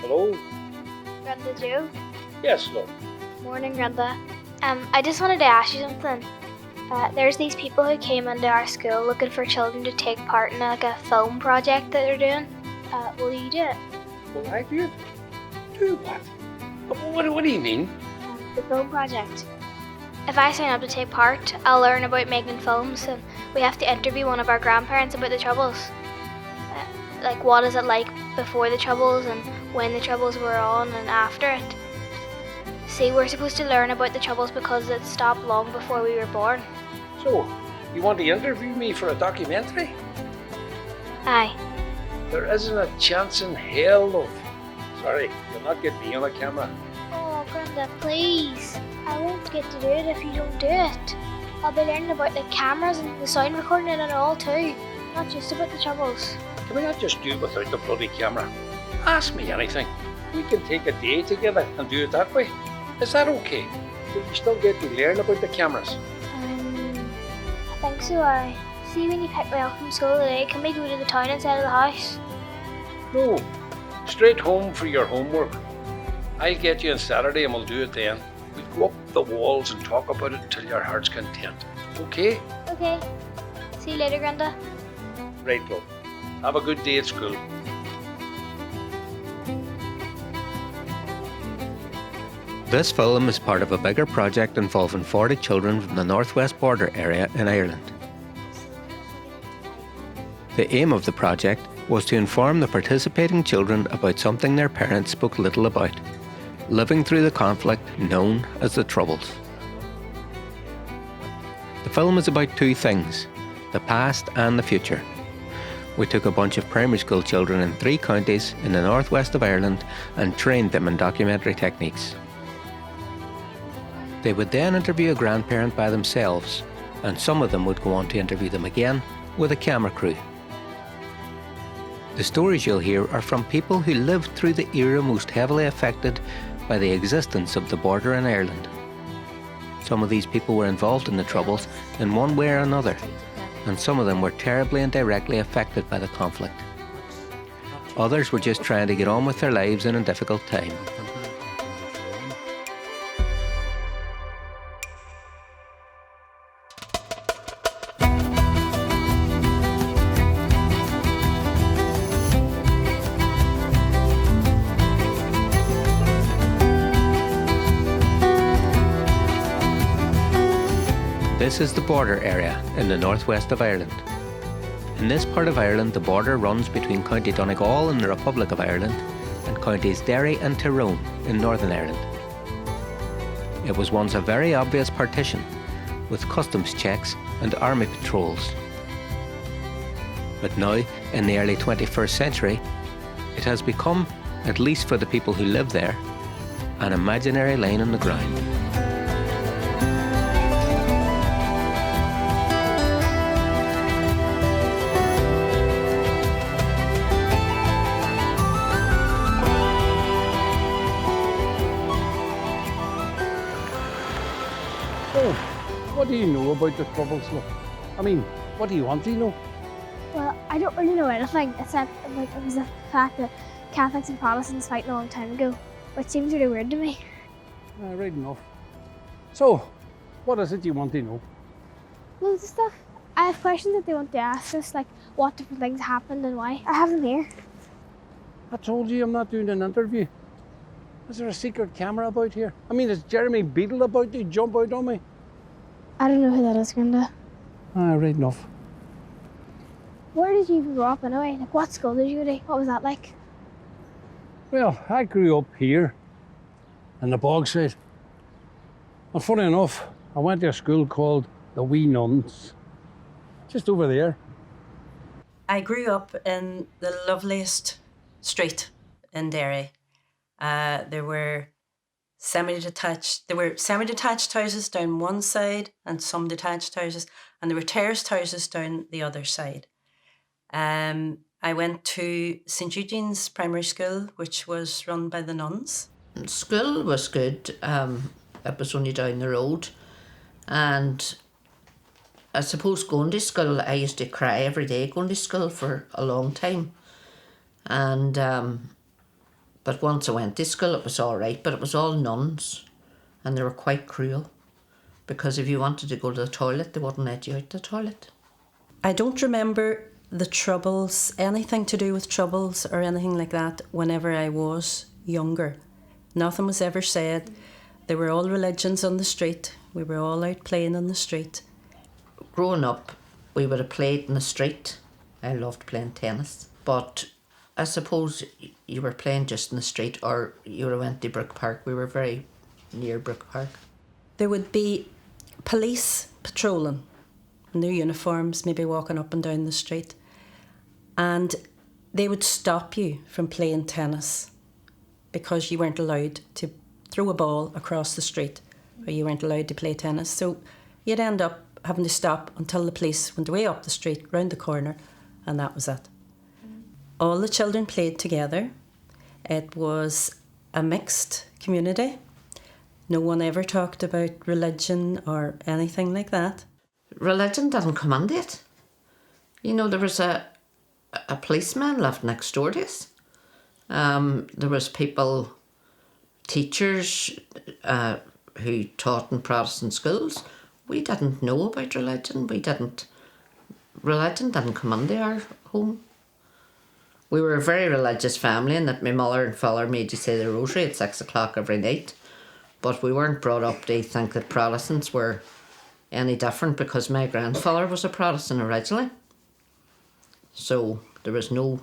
Hello? Granda Joe. Yes, love. Morning, Granda. I just wanted to ask you something. There's these people who came into our school looking for children to take part in like a film project that they're doing. Will you do it? Will I do it? Do what? What do you mean? The film project. If I sign up to take part, I'll learn about making films, and we have to interview one of our grandparents about the Troubles. Like, what is it like before the Troubles and when the Troubles were on and after it. See, we're supposed to learn about the Troubles because it stopped long before we were born. So, you want to interview me for a documentary? Aye. There isn't a chance in hell, love. Sorry, you'll not get me on a camera. Oh, Granda, please. I won't get to do it if you don't do it. I'll be learning about the cameras and the sound recording and it all too. Not just about the Troubles. Can we not just do without the bloody camera? Ask me anything. We can take a day together and do it that way. Is that okay? Will you still get to learn about the cameras? I think so, I. See, when you pick me up from school today, can we go to the town instead of the house? No. Straight home for your homework. I'll get you on Saturday and we'll do it then. We'll go up the walls and talk about it until your heart's content. Okay? Okay. See you later, Granda. Right, love. Have a good day at school. This film is part of a bigger project involving 40 children from the northwest border area in Ireland. The aim of the project was to inform the participating children about something their parents spoke little about, living through the conflict known as the Troubles. The film is about two things, the past and the future. We took a bunch of primary school children in 3 counties in the northwest of Ireland and trained them in documentary techniques. They would then interview a grandparent by themselves, and some of them would go on to interview them again with a camera crew. The stories you'll hear are from people who lived through the era most heavily affected by the existence of the border in Ireland. Some of these people were involved in the Troubles in one way or another, and some of them were terribly and directly affected by the conflict. Others were just trying to get on with their lives in a difficult time. This is the border area in the northwest of Ireland. In this part of Ireland, the border runs between County Donegal in the Republic of Ireland and counties Derry and Tyrone in Northern Ireland. It was once a very obvious partition, with customs checks and army patrols. But now, in the early 21st century, it has become, at least for the people who live there, an imaginary line on the ground. What do you know about the Troubles, love? I mean, what do you want to know? Well, I don't really know anything except like it was the fact that Catholics and Protestants fighting a long time ago, which seems really weird to me. Right enough. So, what is it you want to know? Loads of stuff. I have questions that they want to ask us, like what different things happened and why. I have them here. I told you I'm not doing an interview. Is there a secret camera about here? I mean, is Jeremy Beadle about to jump out on me? I don't know who that is, Granda. Right enough. Where did you even grow up anyway? Like, what school did you go to? What was that like? Well, I grew up here in the Bogside. And funny enough, I went to a school called the Wee Nuns, just over there. I grew up in the loveliest street in Derry. There were semi-detached houses down one side and some detached houses, and there were terraced houses down the other side. I went to St Eugene's Primary School, which was run by the nuns. School was good. It was only down the road, and I suppose going to school, I used to cry every day going to school for a long time, and But once I went to school, it was all right, but it was all nuns, and they were quite cruel, because if you wanted to go to the toilet, they wouldn't let you out the toilet. I don't remember the troubles, anything to do with troubles or anything like that whenever I was younger. Nothing was ever said. There were all religions on the street. We were all out playing on the street. Growing up, we would have played in the street. I loved playing tennis. But I suppose you were playing just in the street, or you would have went to Brook Park. We were very near Brook Park. There would be police patrolling, new uniforms, maybe walking up and down the street. And they would stop you from playing tennis because you weren't allowed to throw a ball across the street, or you weren't allowed to play tennis. So you'd end up having to stop until the police went way up the street, round the corner, and that was it. All the children played together. It was a mixed community. No one ever talked about religion or anything like that. Religion didn't come into it. You know, there was a policeman lived next door to us. There was people, teachers who taught in Protestant schools. We didn't know about religion. Religion didn't come into our home. We were a very religious family, in that my mother and father made you say the rosary at 6 o'clock every night. But we weren't brought up to think that Protestants were any different, because my grandfather was a Protestant originally. So there was no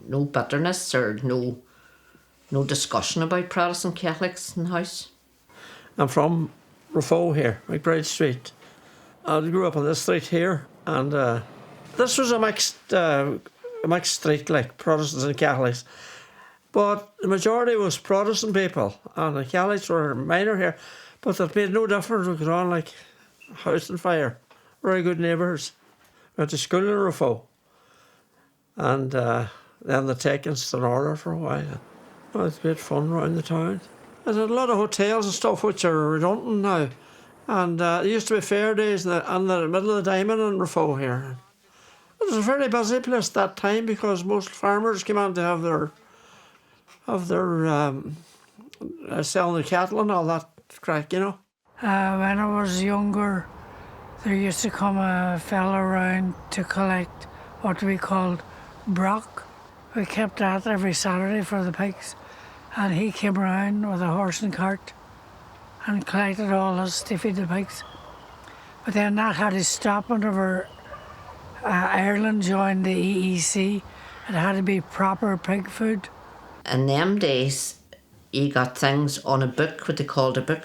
bitterness or no discussion about Protestant Catholics in the house. I'm from Rafo here, McBride Street. I grew up on this street here, and this was a mixed street, like Protestants and Catholics. But the majority was Protestant people, and the Catholics were minor here. But it made no difference. We got on like house and fire. Very good neighbours. Went to school in Rafo. And then they taken us in order for a while. Well, it's great fun around the town. There's a lot of hotels and stuff which are redundant now. And there used to be fair days in the middle of the diamond in Rafo here. It was a very busy place at that time, because most farmers came on to have their selling the cattle and all that crack, you know. When I was younger, there used to come a fella around to collect what we called brock. We kept that every Saturday for the pigs, and he came around with a horse and cart and collected all us to feed the pigs. But then that had to stop whenever Ireland joined the EEC. It had to be proper pig food. In them days, you got things on a book, what they called a book,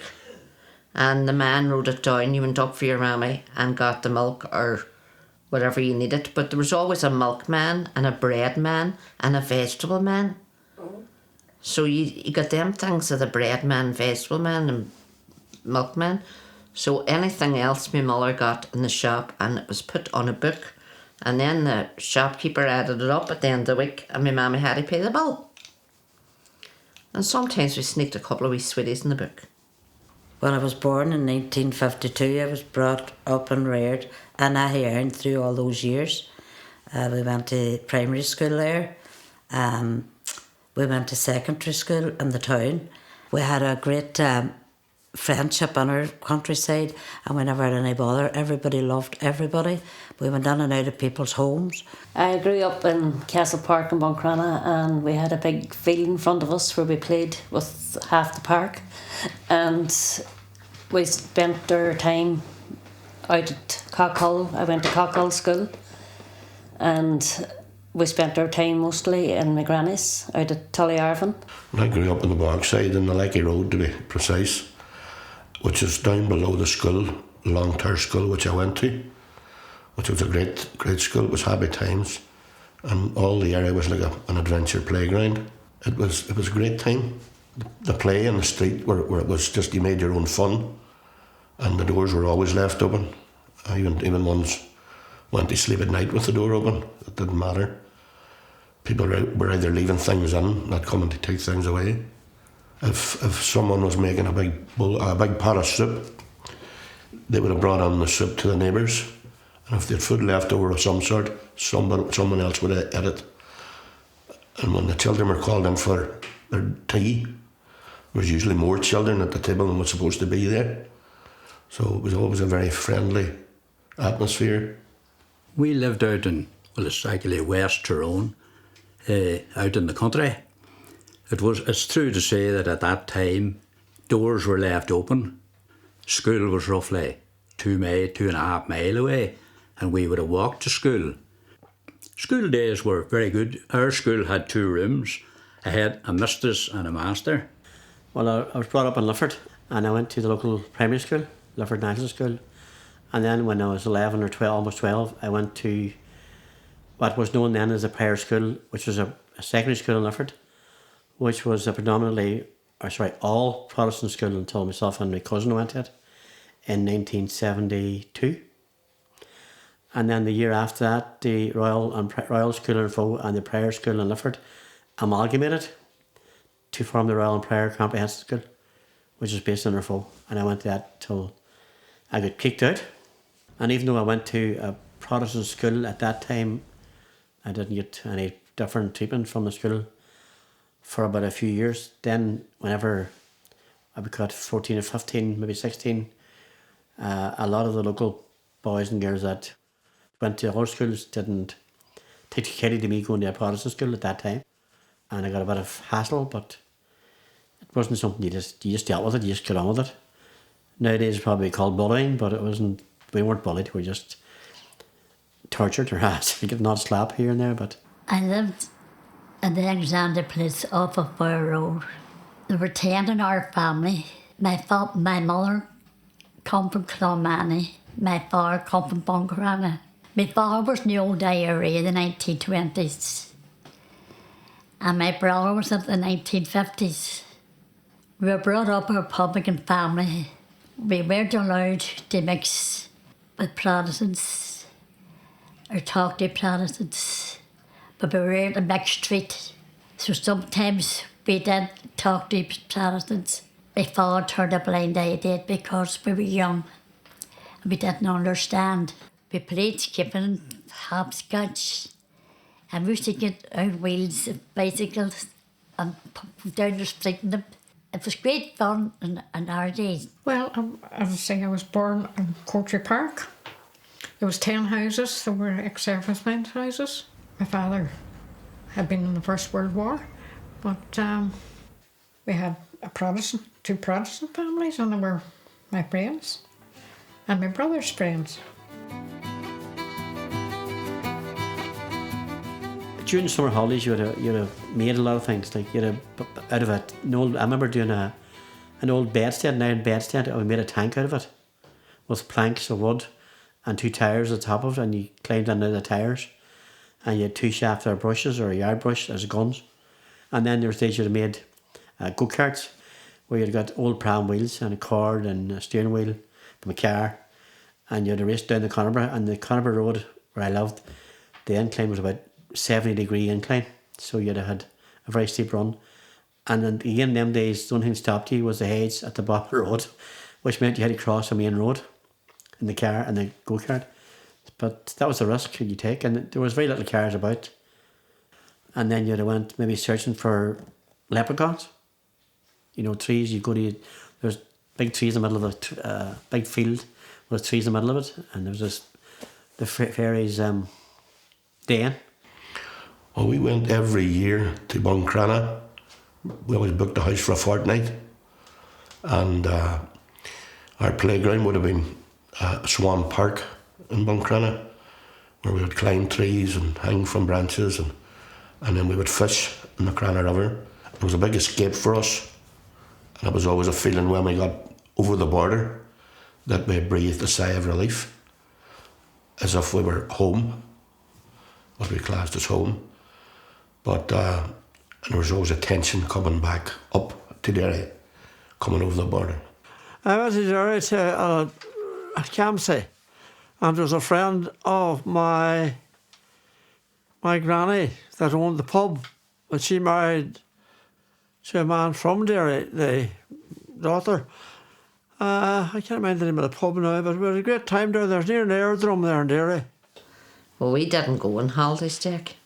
and the man wrote it down. You went up for your mammy and got the milk or whatever you needed. But there was always a milkman and a bread man and a vegetable man. So you got them things of the bread man, vegetable man and milkman. So anything else my mother got in the shop, and it was put on a book, and then the shopkeeper added it up at the end of the week, and my mammy had to pay the bill. And sometimes we sneaked a couple of wee sweeties in the book. When I was born in 1952, I was brought up and reared in Ahern through all those years. We went to primary school there. We went to secondary school in the town. We had a great friendship in our countryside, and we never had any bother. Everybody loved everybody. We went in and out of people's homes. I grew up in Castle Park in Buncrana, and we had a big field in front of us where we played with half the park, and we spent our time out at Cockhull. I went to Cockhull School, and we spent our time mostly in my granny's out at Tullyarvin. I grew up on the Bogside in the Lecky Road, to be precise, which is down below the school, Longterre School, which I went to, which was a great school. It was happy times, and all the area was like an adventure playground. It was a great time. The play in the street where it was just you made your own fun, and the doors were always left open. I even once went to sleep at night with the door open. It didn't matter. People were either leaving things in, not coming to take things away. If someone was making a big pot of soup, they would have brought on the soup to the neighbours, and if they had food left over of some sort, someone else would have ate it. And when the children were called in for their tea. There was usually more children at the table than was supposed to be there. So it was always a very friendly atmosphere. We lived out in, well, it's actually West Tyrone, out in the country. It's true to say that at that time, doors were left open. School was roughly 2.5 miles away, and we would have walked to school. School days were very good. Our school had 2 rooms. I had a mistress and a master. Well, I was brought up in Lifford, and I went to the local primary school, Lifford National School. And then when I was 11 or 12, almost 12, I went to what was known then as a prayer school, which was a secondary school in Lifford, which was all Protestant school until myself and my cousin went to it in 1972. And then the year after that, the Royal School in Foe and the Prayer School in Lifford amalgamated to form the Royal and Prayer Comprehensive School, which is based in Foe. And I went to that till I got kicked out. And even though I went to a Protestant school at that time, I didn't get any different treatment from the school for about a few years. Then whenever I got 14 or 15, maybe 16, a lot of the local boys and girls that went to other schools didn't take care to me going to a Protestant school at that time. And I got a bit of hassle, but it wasn't something you just dealt with it, you just got on with it. Nowadays it's probably called bullying, but we weren't bullied, we were just tortured or harassed. You get not slap here and there, but... I lived in the Alexander Place off of Bower Road. There were 10 in our family. My mother come from Clonmany. My father come from Buncrana. My father was in the old IRA in the 1920s. And my brother was in the 1950s. We were brought up a Republican family. We weren't allowed to mix with Protestants or talk to Protestants, but we were in a mixed street. So sometimes we did talk to Protestants. My father turned a blind eye to it because we were young and we didn't understand. We played skipping, hopscotch, and we used to get out wheels of bicycles and down the street in them. It was great fun in our days. Well, as I say, I was born in Courtry Park. There was 10 houses. There were ex-servicemen's houses. My father had been in the First World War, but we had two Protestant families, and they were my friends and my brother's friends. During the summer holidays, you'd have made a lot of things. Like you'd have out of it. I remember doing an old bedstead, an iron bedstead. I made a tank out of it with planks of wood and 2 tires at the top of it, and you climbed under the tires, and you had 2 shafts or brushes or a yard brush as guns. And then there was days you'd have made go-karts where you'd got old pram wheels and a cord and a steering wheel from a car, and you'd have raced down the Conabre, and the Conabre Road where I lived, the incline was about 70-degree incline, so you'd have had a very steep run. And then again, them days, the only thing that stopped you was the hedge at the bottom of the road, which meant you had to cross a main road in the car and the go-kart. But that was the risk you take, and there was very little cars about. And then you'd have went maybe searching for leprechauns. You know, trees, you go to, there's big trees in the middle of the big field with trees in the middle of it, and there was the fairies' den. Well, we went every year to Buncrana. We always booked a house for a fortnight. And our playground would have been Swan Park in Buncrana, where we would climb trees and hang from branches, and then we would fish in the Crana River. It was a big escape for us. And it was always a feeling when we got over the border that we breathed a sigh of relief, as if we were home, what we classed as home. But there was always a tension coming back up to Derry, coming over the border. I went to Derry to Campsie, and there was a friend of my granny that owned the pub, and she married to a man from Derry, the daughter. I can't remember the name of the pub now, but we had a great time down there. There's near an aerodrome there in Derry. Well, we didn't go on holidays, Jack,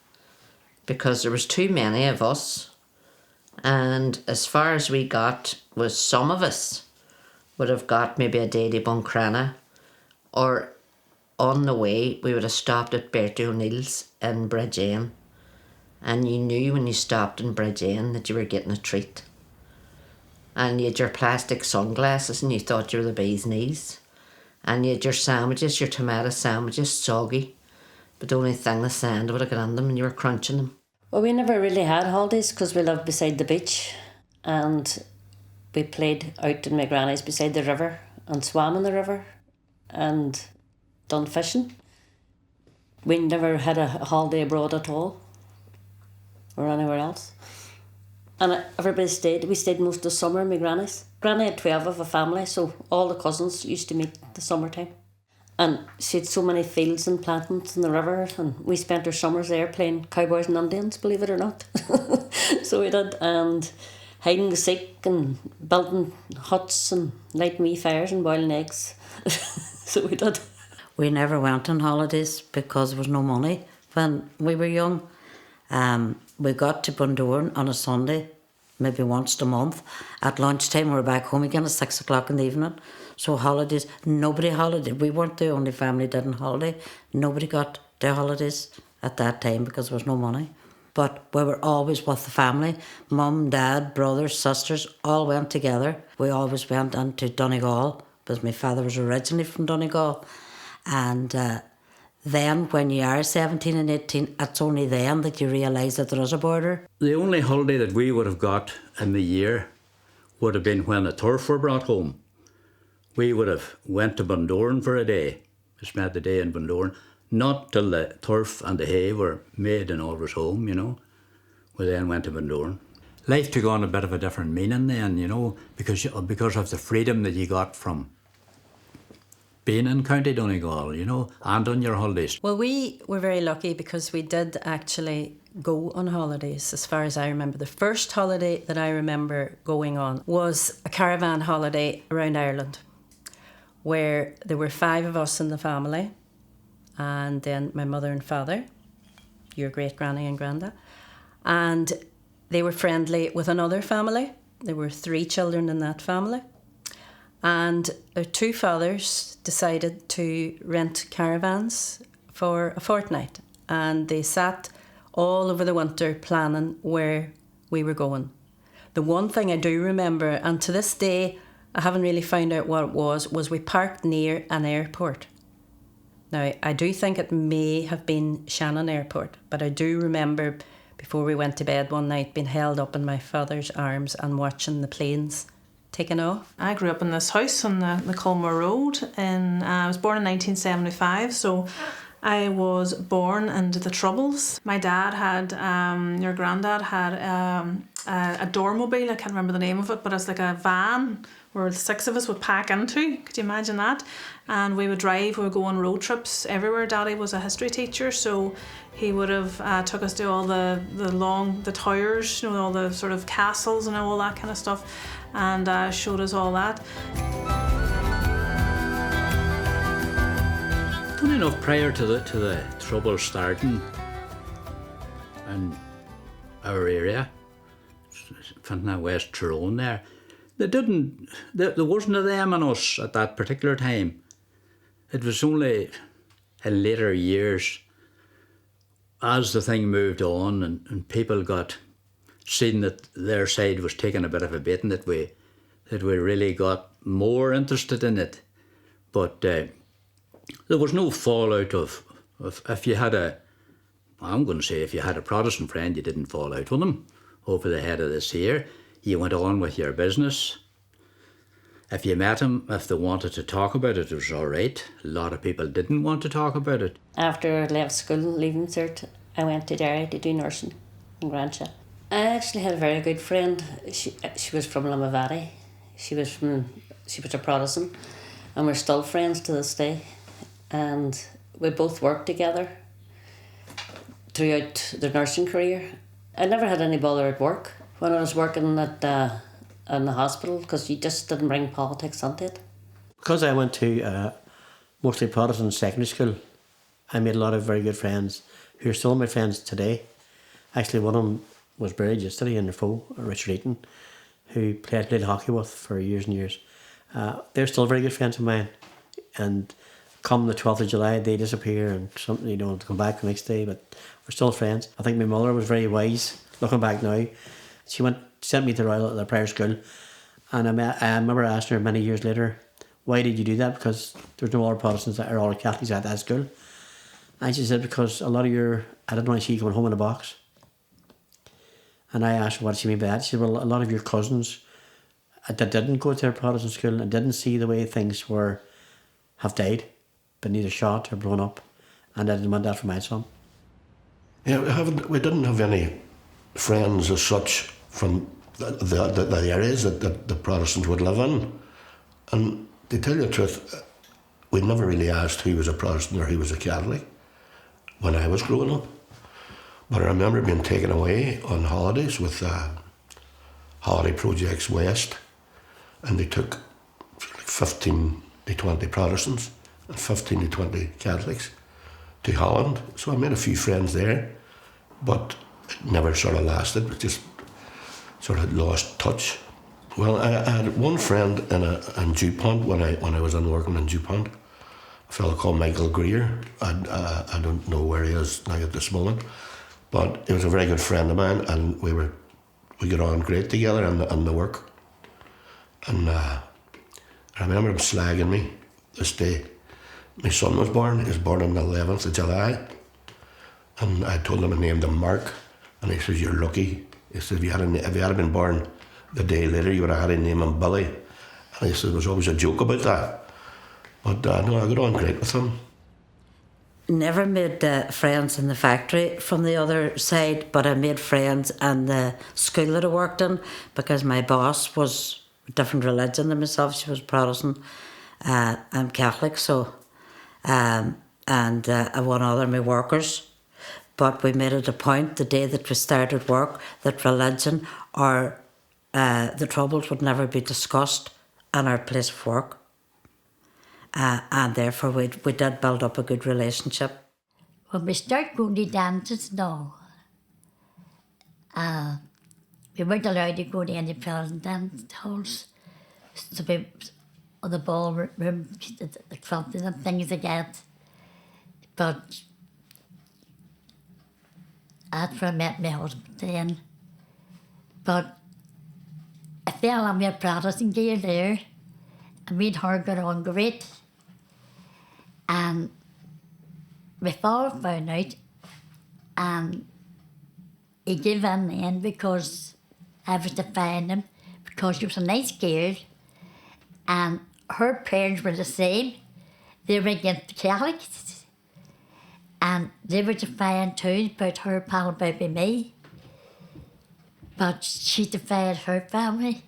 because there was too many of us And as far as we got was some of us would have got maybe a day to Buncrana, or on the way we would have stopped at Bertie O'Neill's in Bridgend, and you knew when you stopped in Bridgend that you were getting a treat. And you had your plastic sunglasses and you thought you were the bee's knees. And you had your sandwiches, your tomato sandwiches, soggy, but the only thing the sand would have got on them and you were crunching them. Well, we never really had holidays because we lived beside the beach, and we played out in my granny's beside the river and swam in the river and done fishing. We never had a holiday abroad at all or anywhere else. And everybody stayed. We stayed most of the summer in my granny's. Granny had 12 of a family, so all the cousins used to meet the summertime. And she had so many fields and plantings in the river, and we spent our summers there playing cowboys and Indians, believe it or not. So we did, and hiding the seek and building huts and lighting wee fires and boiling eggs. So we did. We never went on holidays because there was no money when we were young. We got to Bundoran on a Sunday, maybe once a month. At lunchtime, we were back home again at 6 o'clock in the evening. So holidays, nobody holidayed. We weren't the only family that didn't holiday. Nobody got their holidays at that time because there was no money. But we were always with the family. Mum, dad, brothers, sisters, all went together. We always went into Donegal because my father was originally from Donegal. And then when you are 17 and 18, it's only then that you realise that there is a border. The only holiday that we would have got in the year would have been when the turf were brought home. We would have went to Bundoran for a day, spent the day in Bundoran, not till the turf and the hay were made and all was home, you know. We then went to Bundoran. Life took on a bit of a different meaning then, you know, because of the freedom that you got from being in County Donegal, you know, and on your holidays. Well, we were very lucky because we did actually go on holidays, as far as I remember. The first holiday that I remember going on was a caravan holiday around Ireland, where there were 5 of us in the family, and then my mother and father, your great granny and granda, and they were friendly with another family. There were 3 children in that family. And our 2 fathers decided to rent caravans for a fortnight, and they sat all over the winter planning where we were going. The one thing I do remember, and to this day I haven't really found out what it was we parked near an airport. Now, I do think it may have been Shannon Airport, but I do remember before we went to bed one night being held up in my father's arms and watching the planes taken off. I grew up in this house on the Culmore Road, and I was born in 1975, so I was born into the Troubles. My dad had, your granddad had a doormobile, I can't remember the name of it, but it's like a van where the 6 of us would pack into. Could you imagine that? And we would drive, we would go on road trips everywhere. Daddy was a history teacher, so he would have took us to all the towers, you know, all the sort of castles and all that kind of stuff, and showed us all that. Funny enough, prior to the trouble starting in our area, Fintona, West Tyrone there, there wasn't a them and us at that particular time. It was only in later years, as the thing moved on and people got seen that their side was taking a bit of a beating, that we really got more interested in it. But there was no fallout of if you had if you had a Protestant friend, you didn't fall out with them over the head of this here. You went on with your business. If you met them, if they wanted to talk about it, it was all right. A lot of people didn't want to talk about it. After I left school, leaving cert, I went to Derry to do nursing in Grantia. I actually had a very good friend. She was from Limavady. She was a Protestant, and we're still friends to this day. And we both worked together throughout the nursing career. I never had any bother at work when I was working in the hospital, because you just didn't bring politics into it. Because I went to mostly Protestant secondary school, I made a lot of very good friends who are still my friends today. Actually, one of them was buried yesterday in Raphoe, Richard Eaton, who played hockey with for years and years. They're still very good friends of mine, and come the 12th of July they disappear and something, you know, to come back the next day, but we're still friends. I think my mother was very wise, looking back now. She sent me to the prayer school, and I remember asking her many years later, why did you do that? Because there's no other Protestants or other Catholics at that school. And she said, because a lot of I didn't want to see you coming home in a box. And I asked her what she mean by that. She said, well, a lot of your cousins that didn't go to a Protestant school and didn't see the way things have died, been either shot or blown up, and I didn't want that for my son. Yeah, we didn't have any friends as such from the areas that the Protestants would live in. And to tell you the truth, we never really asked who was a Protestant or who was a Catholic when I was growing up. But I remember being taken away on holidays with Holiday Projects West, and they took like 15 to 20 Protestants and 15 to 20 Catholics to Holland. So I made a few friends there, but it never sort of lasted. It just sort of lost touch. Well, I had one friend in DuPont when I was working in DuPont, a fellow called Michael Greer. I don't know where he is now at this moment, but he was a very good friend of mine, and we got on great together in the work. And I remember him slagging me this day. My son was born. He was born on the 11th of July, and I told him I named him Mark, and he says, "You're lucky." He said, if you had been born the day later, you would have had to name him Billy. And he said, there was always a joke about that. But no, I got on great with him. Never made friends in the factory from the other side, but I made friends in the school that I worked in, because my boss was a different religion than myself. She was Protestant. I'm Catholic, so and one other, my workers. But we made it a point the day that we started work that religion or the Troubles would never be discussed in our place of work. And therefore we did build up a good relationship. When we start going to dances now, we weren't allowed to go to any Protestant dance halls. So we, or the ballroom, the clubs and things like that. But that's where I met my husband then. But I fell on my Protestant gear there, and we'd her got on great. And my father found out, and he gave in then because I was defying him, because she was a nice girl, and her parents were the same. They were against the Catholics. And they were defying too about her pal about me. But she defied her family.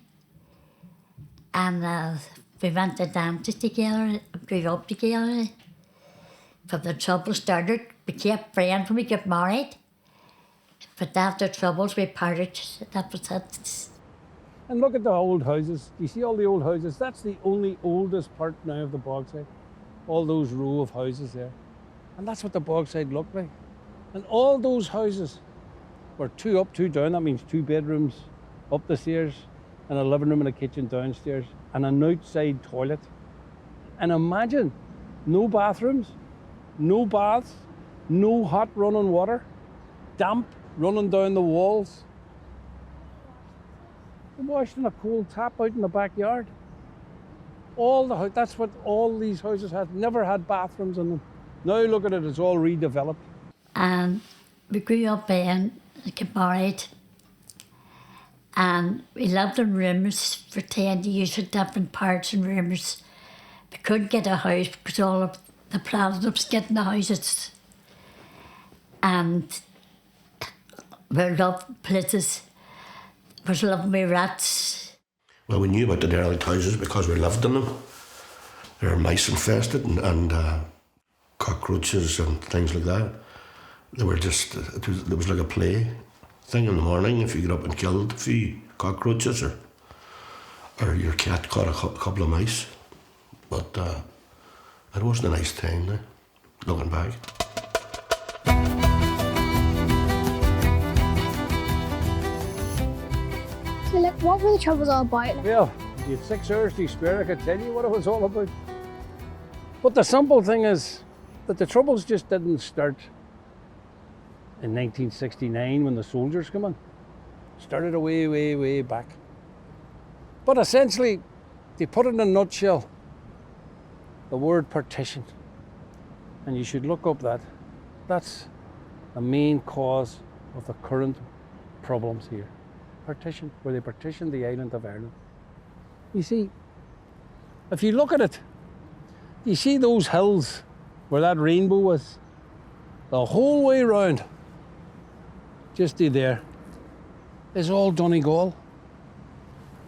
And we went to dances together, grew up together. From the trouble started, we kept friends when we got married. But after troubles, we parted. That was it. And look at the old houses. Do you see all the old houses? That's the only oldest part now of the Bogside. All those row of houses there. And that's what the Bogside looked like. And all those houses were 2 up, 2 down. That means 2 bedrooms up the stairs, and a living room and a kitchen downstairs, and an outside toilet. And imagine, no bathrooms, no baths, no hot running water, damp running down the walls. They washed in a cold tap out in the backyard. That's what all these houses had. Never had bathrooms in them. Now look at it, it's all redeveloped. And we grew up then, got married, and we lived in rooms for 10 years with different parts and rooms. We couldn't get a house because all of the Protestants getting the houses. And we loved places, was loving me rats. Well, we knew about the derelict houses because we lived in them. They were mice infested and cockroaches and things like that. They were just, it was like a play thing in the morning if you get up and killed a few cockroaches or your cat caught a couple of mice. But it wasn't a nice time now, looking back. So, like, what were the troubles all about? Well, you had 6 hours to spare, I could tell you what it was all about. But the simple thing is that the troubles just didn't start in 1969 when the soldiers come in. It started way, way, way back. But essentially, to put it in a nutshell, the word partition, and you should look up that, that's the main cause of the current problems here. Partition, where they partitioned the island of Ireland. You see, if you look at it, you see those hills where that rainbow was, the whole way round, just to there, is all Donegal.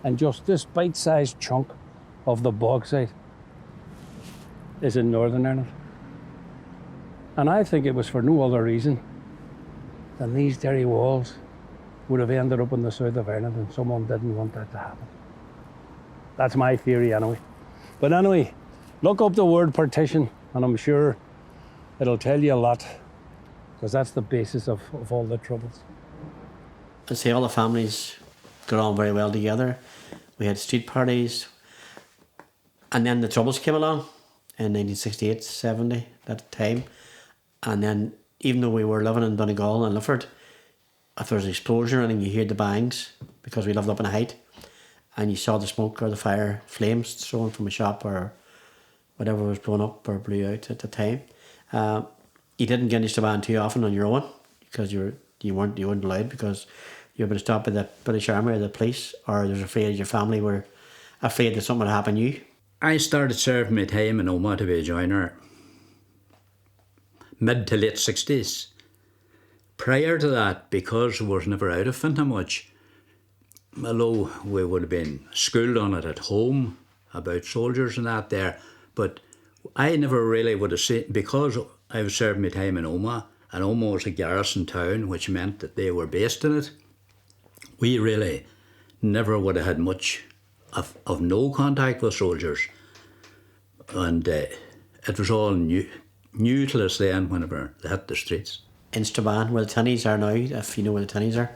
And just this bite-sized chunk of the bauxite is in Northern Ireland. And I think it was for no other reason than these Derry walls would have ended up in the south of Ireland and someone didn't want that to happen. That's my theory anyway. But anyway, look up the word partition and I'm sure it'll tell you a lot, because that's the basis of all the troubles. I'd say all the families got on very well together. We had street parties. And then the troubles came along in 1968, 70, that time. And then even though we were living in Donegal and Lifford, if there was an explosion or anything, you heard the bangs, because we lived up in a height, and you saw the smoke or the fire flames thrown from a shop or whatever was blown up or blew out at the time. You didn't get into Strabane too often on your own, because you weren't allowed, because you were being stopped by the British Army or the police, or there was afraid your family were afraid that something would happen to you. I started serving my time in Omagh to be a joiner mid to late 60s. Prior to that, because I was never out of Fintan much, although we would have been schooled on it at home about soldiers and that there, but I never really would have seen, because I was serving my time in Omagh, and Omagh was a garrison town, which meant that they were based in it. We really never would have had much of no contact with soldiers, and it was all new to us then whenever they hit the streets. In Strabane, where the Tinnies are now, if you know where the Tinnies are,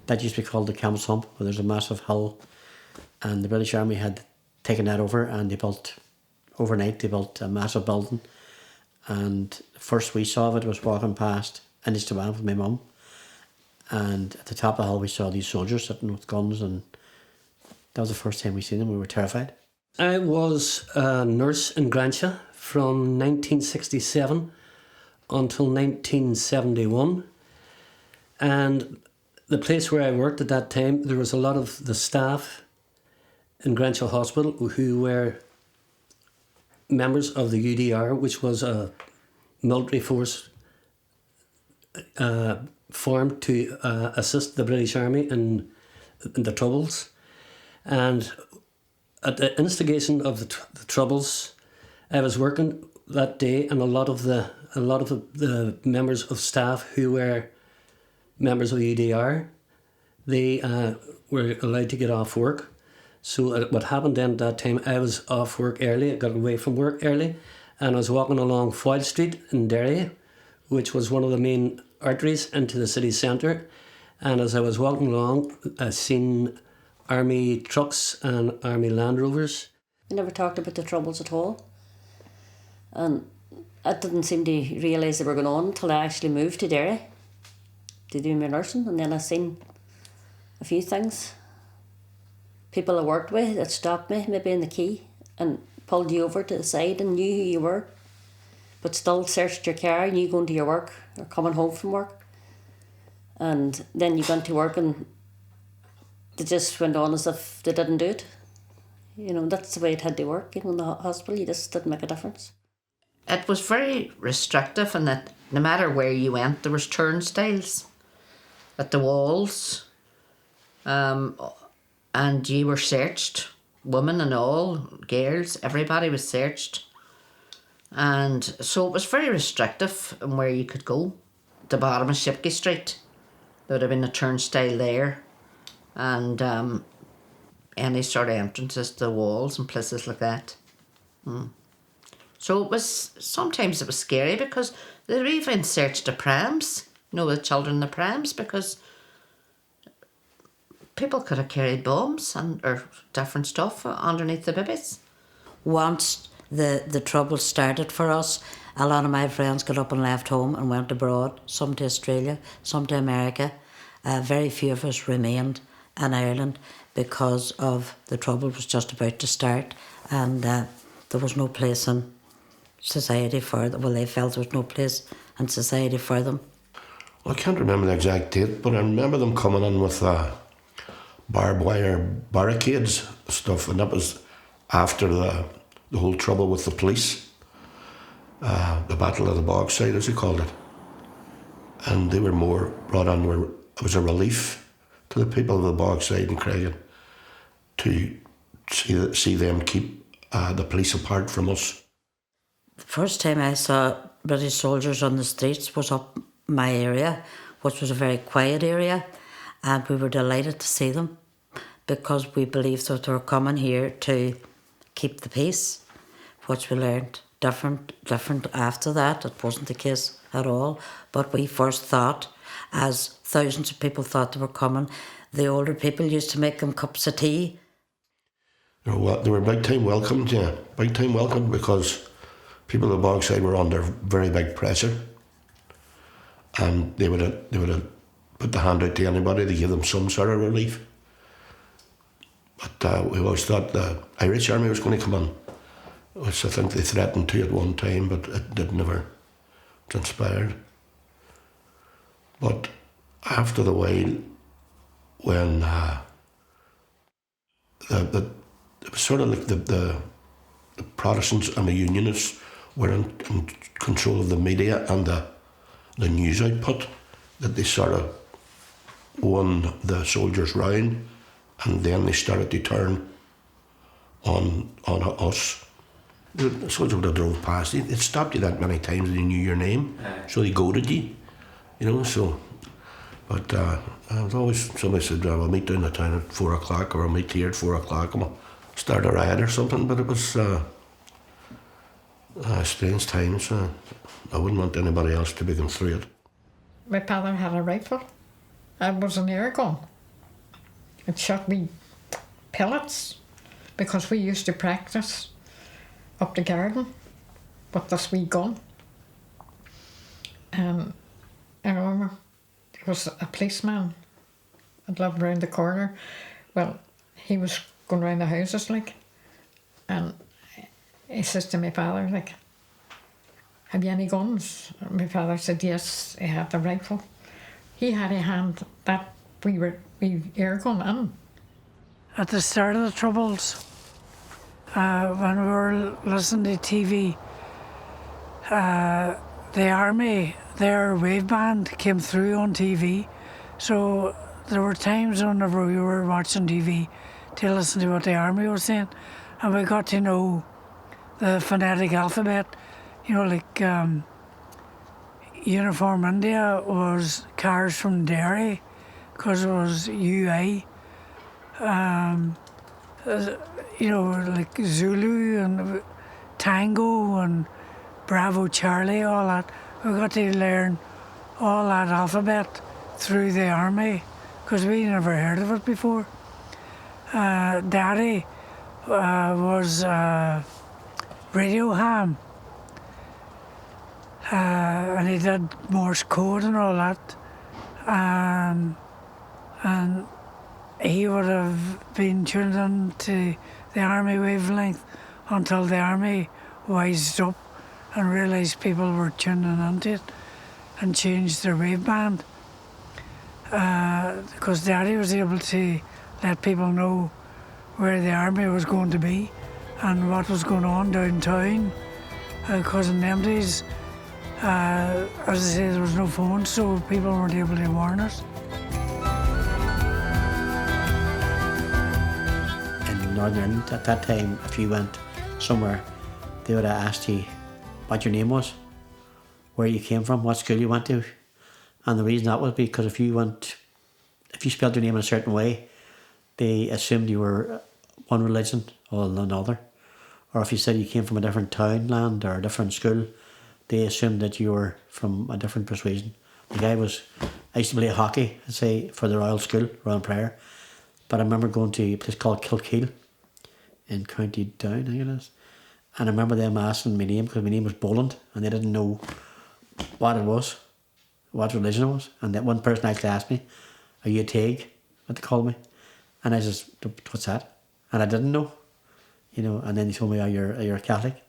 that used to be called the Camp's Hump, where there's a massive hill, and the British Army had taken that over, and they built a massive building. And the first we saw of it was walking past in Strabane with my mum, and at the top of the hill we saw these soldiers sitting with guns, and that was the first time we seen them. We were terrified. I was a nurse in Grantia from 1967 until 1971, and the place where I worked at that time, there was a lot of the staff in Grantia Hospital who were members of the UDR, which was a military force formed to assist the British Army in the Troubles. And at the instigation of the Troubles, I was working that day, and a lot of the members of staff who were members of the UDR, they were allowed to get off work. So what happened then at that time, I was off work early, I got away from work early, and I was walking along Foyle Street in Derry, which was one of the main arteries into the city centre. And as I was walking along, I seen army trucks and army Land Rovers. I never talked about the Troubles at all. And I didn't seem to realise they were going on until I actually moved to Derry to do my nursing, and then I seen a few things. People I worked with that stopped me, maybe in the quay, and pulled you over to the side and knew who you were, but still searched your car, and you going to your work or coming home from work. And then you went to work and they just went on as if they didn't do it. You know, that's the way it had to work. You know, in the hospital, you just didn't make a difference. It was very restrictive in that no matter where you went, there was turnstiles at the walls, and you were searched, women and all, girls, everybody was searched. And so it was very restrictive in where you could go. The bottom of Shipkey Street, there would have been a turnstile there, and any sort of entrances to the walls and places like that. So sometimes it was scary, because they even searched the prams, you know, the children in the prams, because People could have carried bombs or different stuff underneath the babies. Once the trouble started for us, a lot of my friends got up and left home and went abroad, some to Australia, some to America. Very few of us remained in Ireland because of the trouble was just about to start, and there was no place in society for them. Well, they felt there was no place in society for them. I can't remember the exact date, but I remember them coming in with barbed wire barricades stuff, and that was after the whole trouble with the police, the Battle of the Bogside, as they called it. And they were more brought on where it was a relief to the people of the Bogside and Creggan to see them keep the police apart from us. The first time I saw British soldiers on the streets was up my area, which was a very quiet area, and we were delighted to see them because we believed that they were coming here to keep the peace, which we learned different after that. It wasn't the case at all, but we first thought, as thousands of people thought they were coming, the older people used to make them cups of tea. They were big time welcomed, yeah, big time welcomed, because people of the Bogside were under very big pressure, and they would have put the hand out to anybody to give them some sort of relief. But we always thought the Irish Army was going to come in, which I think they threatened to at one time, but it never transpired. But after the while, when it was sort of like the Protestants and the Unionists were in control of the media and the news output, that they sort of won the soldiers round, and then they started to turn on us. The soldier would have drove past. It stopped you that many times and they knew your name, so they goaded you, you know. So, but there was always somebody said, "Well, we'll meet down the town at 4 o'clock, or we'll meet here at 4 o'clock, and we'll start a riot or something." But it was strange times. I wouldn't want anybody else to be going through it. My father had a rifle. It was an air gun. It shot me pellets because we used to practice up the garden with this wee gun. I remember there was a policeman that lived round the corner. Well, he was going round the houses, like, and he says to my father, like, "Have you any guns?" And my father said yes, he had the rifle. He had a hand that we air gun in. At the start of the Troubles, when we were listening to TV, the army, their wave band came through on TV. So there were times whenever we were watching TV to listen to what the army was saying, and we got to know the phonetic alphabet. You know, like Uniform India was cars from Derry, because it was UA. You know, like Zulu and Tango and Bravo Charlie, all that. We got to learn all that alphabet through the army, because we never heard of it before. Daddy was radio ham, and he did Morse code and all that, and he would have been tuned in to the army wavelength until the army wised up and realised people were tuning into it and changed their waveband, because Daddy was able to let people know where the army was going to be and what was going on downtown, because in them days, as I say, there was no phone, so people weren't able to warn us. In Northern Ireland at that time, if you went somewhere, they would have asked you what your name was, where you came from, what school you went to. And the reason that was because if you spelled your name in a certain way, they assumed you were one religion or another. Or if you said you came from a different townland or a different school, they assumed that you were from a different persuasion. I used to play hockey, say, for the Royal School, Royal Prayer, But I remember going to a place called Kilkeel in County Down, I think it is. And I remember them asking my name because my name was Boland and they didn't know what it was, what religion it was. And that one person actually asked me, "Are you a Taig?" what they called me. And I says, "What's that?" And I didn't know, and then they told me, "Oh, you're a Catholic."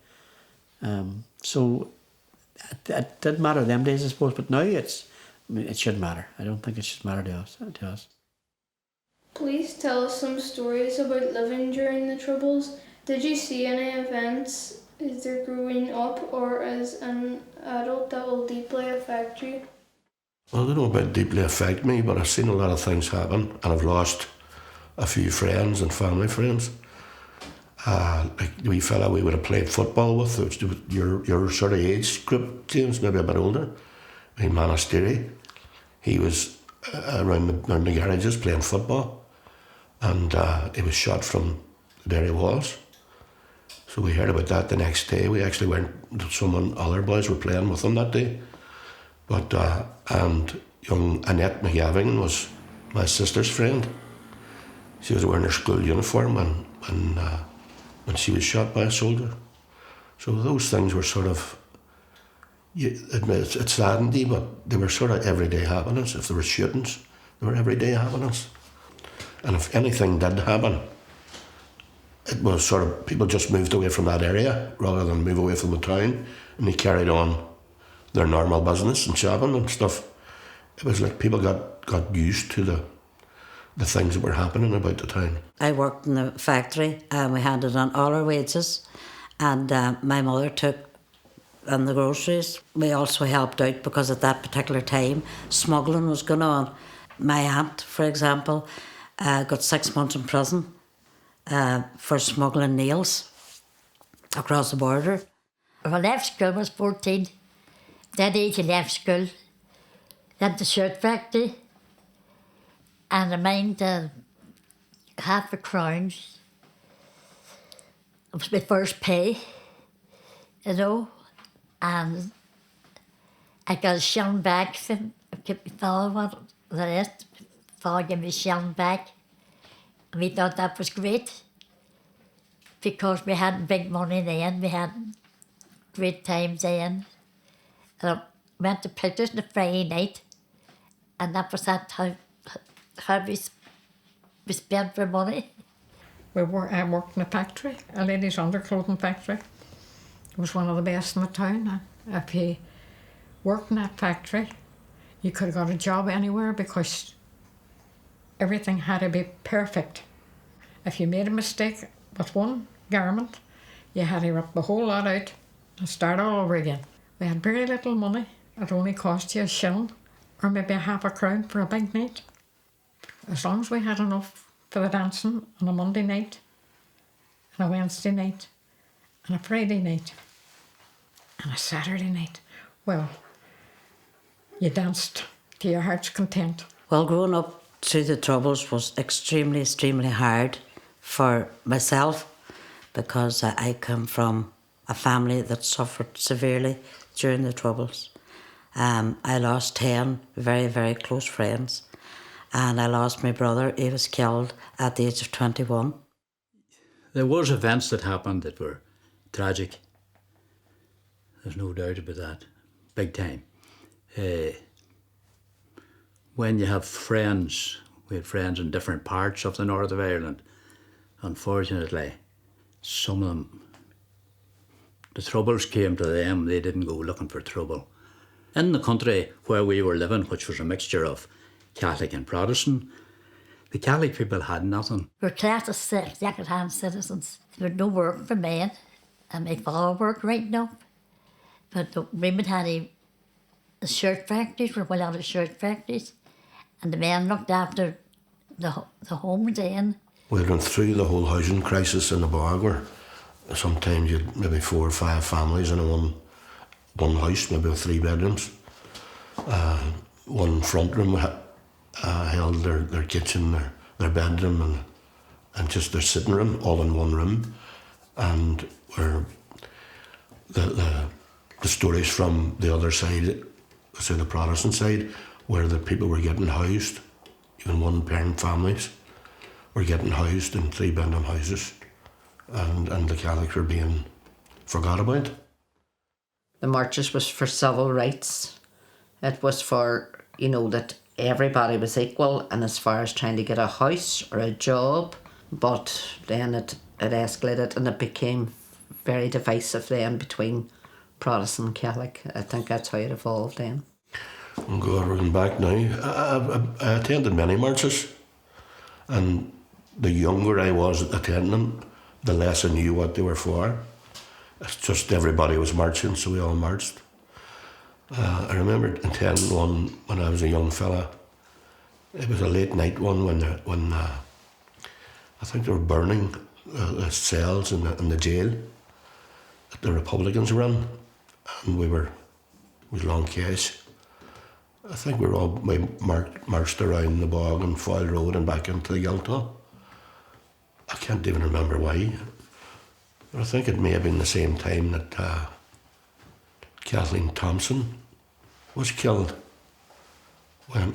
So it didn't matter them days, I suppose, but now it should matter. I don't think it should matter to us. Please tell us some stories about living during the Troubles. Did you see any events either growing up or as an adult that will deeply affect you? Well, I don't know about deeply affect me, but I've seen a lot of things happen, and I've lost a few friends and family friends. Like the wee fella we would have played football with, your sort of age group, James, maybe a bit older, in Monastery. He was around the garages playing football, and he was shot from the Derry walls. So we heard about that the next day. We actually went, other boys were playing with him that day. But, and young Annette McGavin was my sister's friend. She was wearing her school uniform when she was shot by a soldier. So those things were sort of, it saddened you, but they were sort of everyday happenings. If there were shootings, they were everyday happenings. And if anything did happen, it was sort of, people just moved away from that area rather than move away from the town, and they carried on their normal business and shopping and stuff. It was like people got used to the things that were happening about the town. I worked in the factory and we handed on all our wages, and my mother took on the groceries. We also helped out because at that particular time smuggling was going on. My aunt, for example, got 6 months in prison for smuggling nails across the border. When I left school, I was 14. That age I left school, went to the shirt factory, and I mined half a crown. It was my first pay, and I got a shilling back from my father, the rest. Father gave me a shilling back, and we thought that was great, because we hadn't big money then, we had great times then. And I went to pictures on a Friday night, and that was how we spent our money. I worked in a factory, a ladies' underclothing factory. It was one of the best in the town. If you worked in that factory, you could have got a job anywhere because everything had to be perfect. If you made a mistake with one garment, you had to rip the whole lot out and start all over again. We had very little money. It only cost you a shilling or maybe a half a crown for a big night. As long as we had enough for the dancing on a Monday night, and a Wednesday night, and a Friday night, and a Saturday night, well, you danced to your heart's content. Well, growing up through the Troubles was extremely, extremely hard for myself, because I come from a family that suffered severely during the Troubles. I lost 10 very, very close friends, and I lost my brother. He was killed at the age of 21. There was events that happened that were tragic. There's no doubt about that. Big time. When you have friends, we had friends in different parts of the north of Ireland. Unfortunately, some of them, the Troubles came to them, they didn't go looking for trouble. In the country where we were living, which was a mixture of Catholic and Protestant, the Catholic people had nothing. We were classed as second-hand citizens. There was no work for men, and my father worked right enough. But the women had the shirt factories, were well out of shirt factories, and the men looked after the homes then. We went through the whole housing crisis in the bog, where sometimes you had maybe 4 or 5 families in one house, maybe with 3 bedrooms. One front room held their kitchen, their bedroom, and just their sitting room, all in one room. And where the stories from the other side, so the Protestant side, where the people were getting housed, even one-parent families, were getting housed in 3-bedroom houses, and the Catholics were being forgot about. The marches was for civil rights. It was for, you know, that everybody was equal, and as far as trying to get a house or a job, but then it escalated and it became very divisive then between Protestant and Catholic. I think that's how it evolved then. Oh God, we're going back now. I attended many marches, and the younger I was attending them, the less I knew what they were for. It's just everybody was marching, so we all marched. I remember attending one when I was a young fella. It was a late night one when I think they were burning cells in the jail that the Republicans run, and we was Long Case. I think we marched around the bog and Foyle Road and back into the Guildhall. I can't even remember why. But I think it may have been the same time that Kathleen Thompson was killed when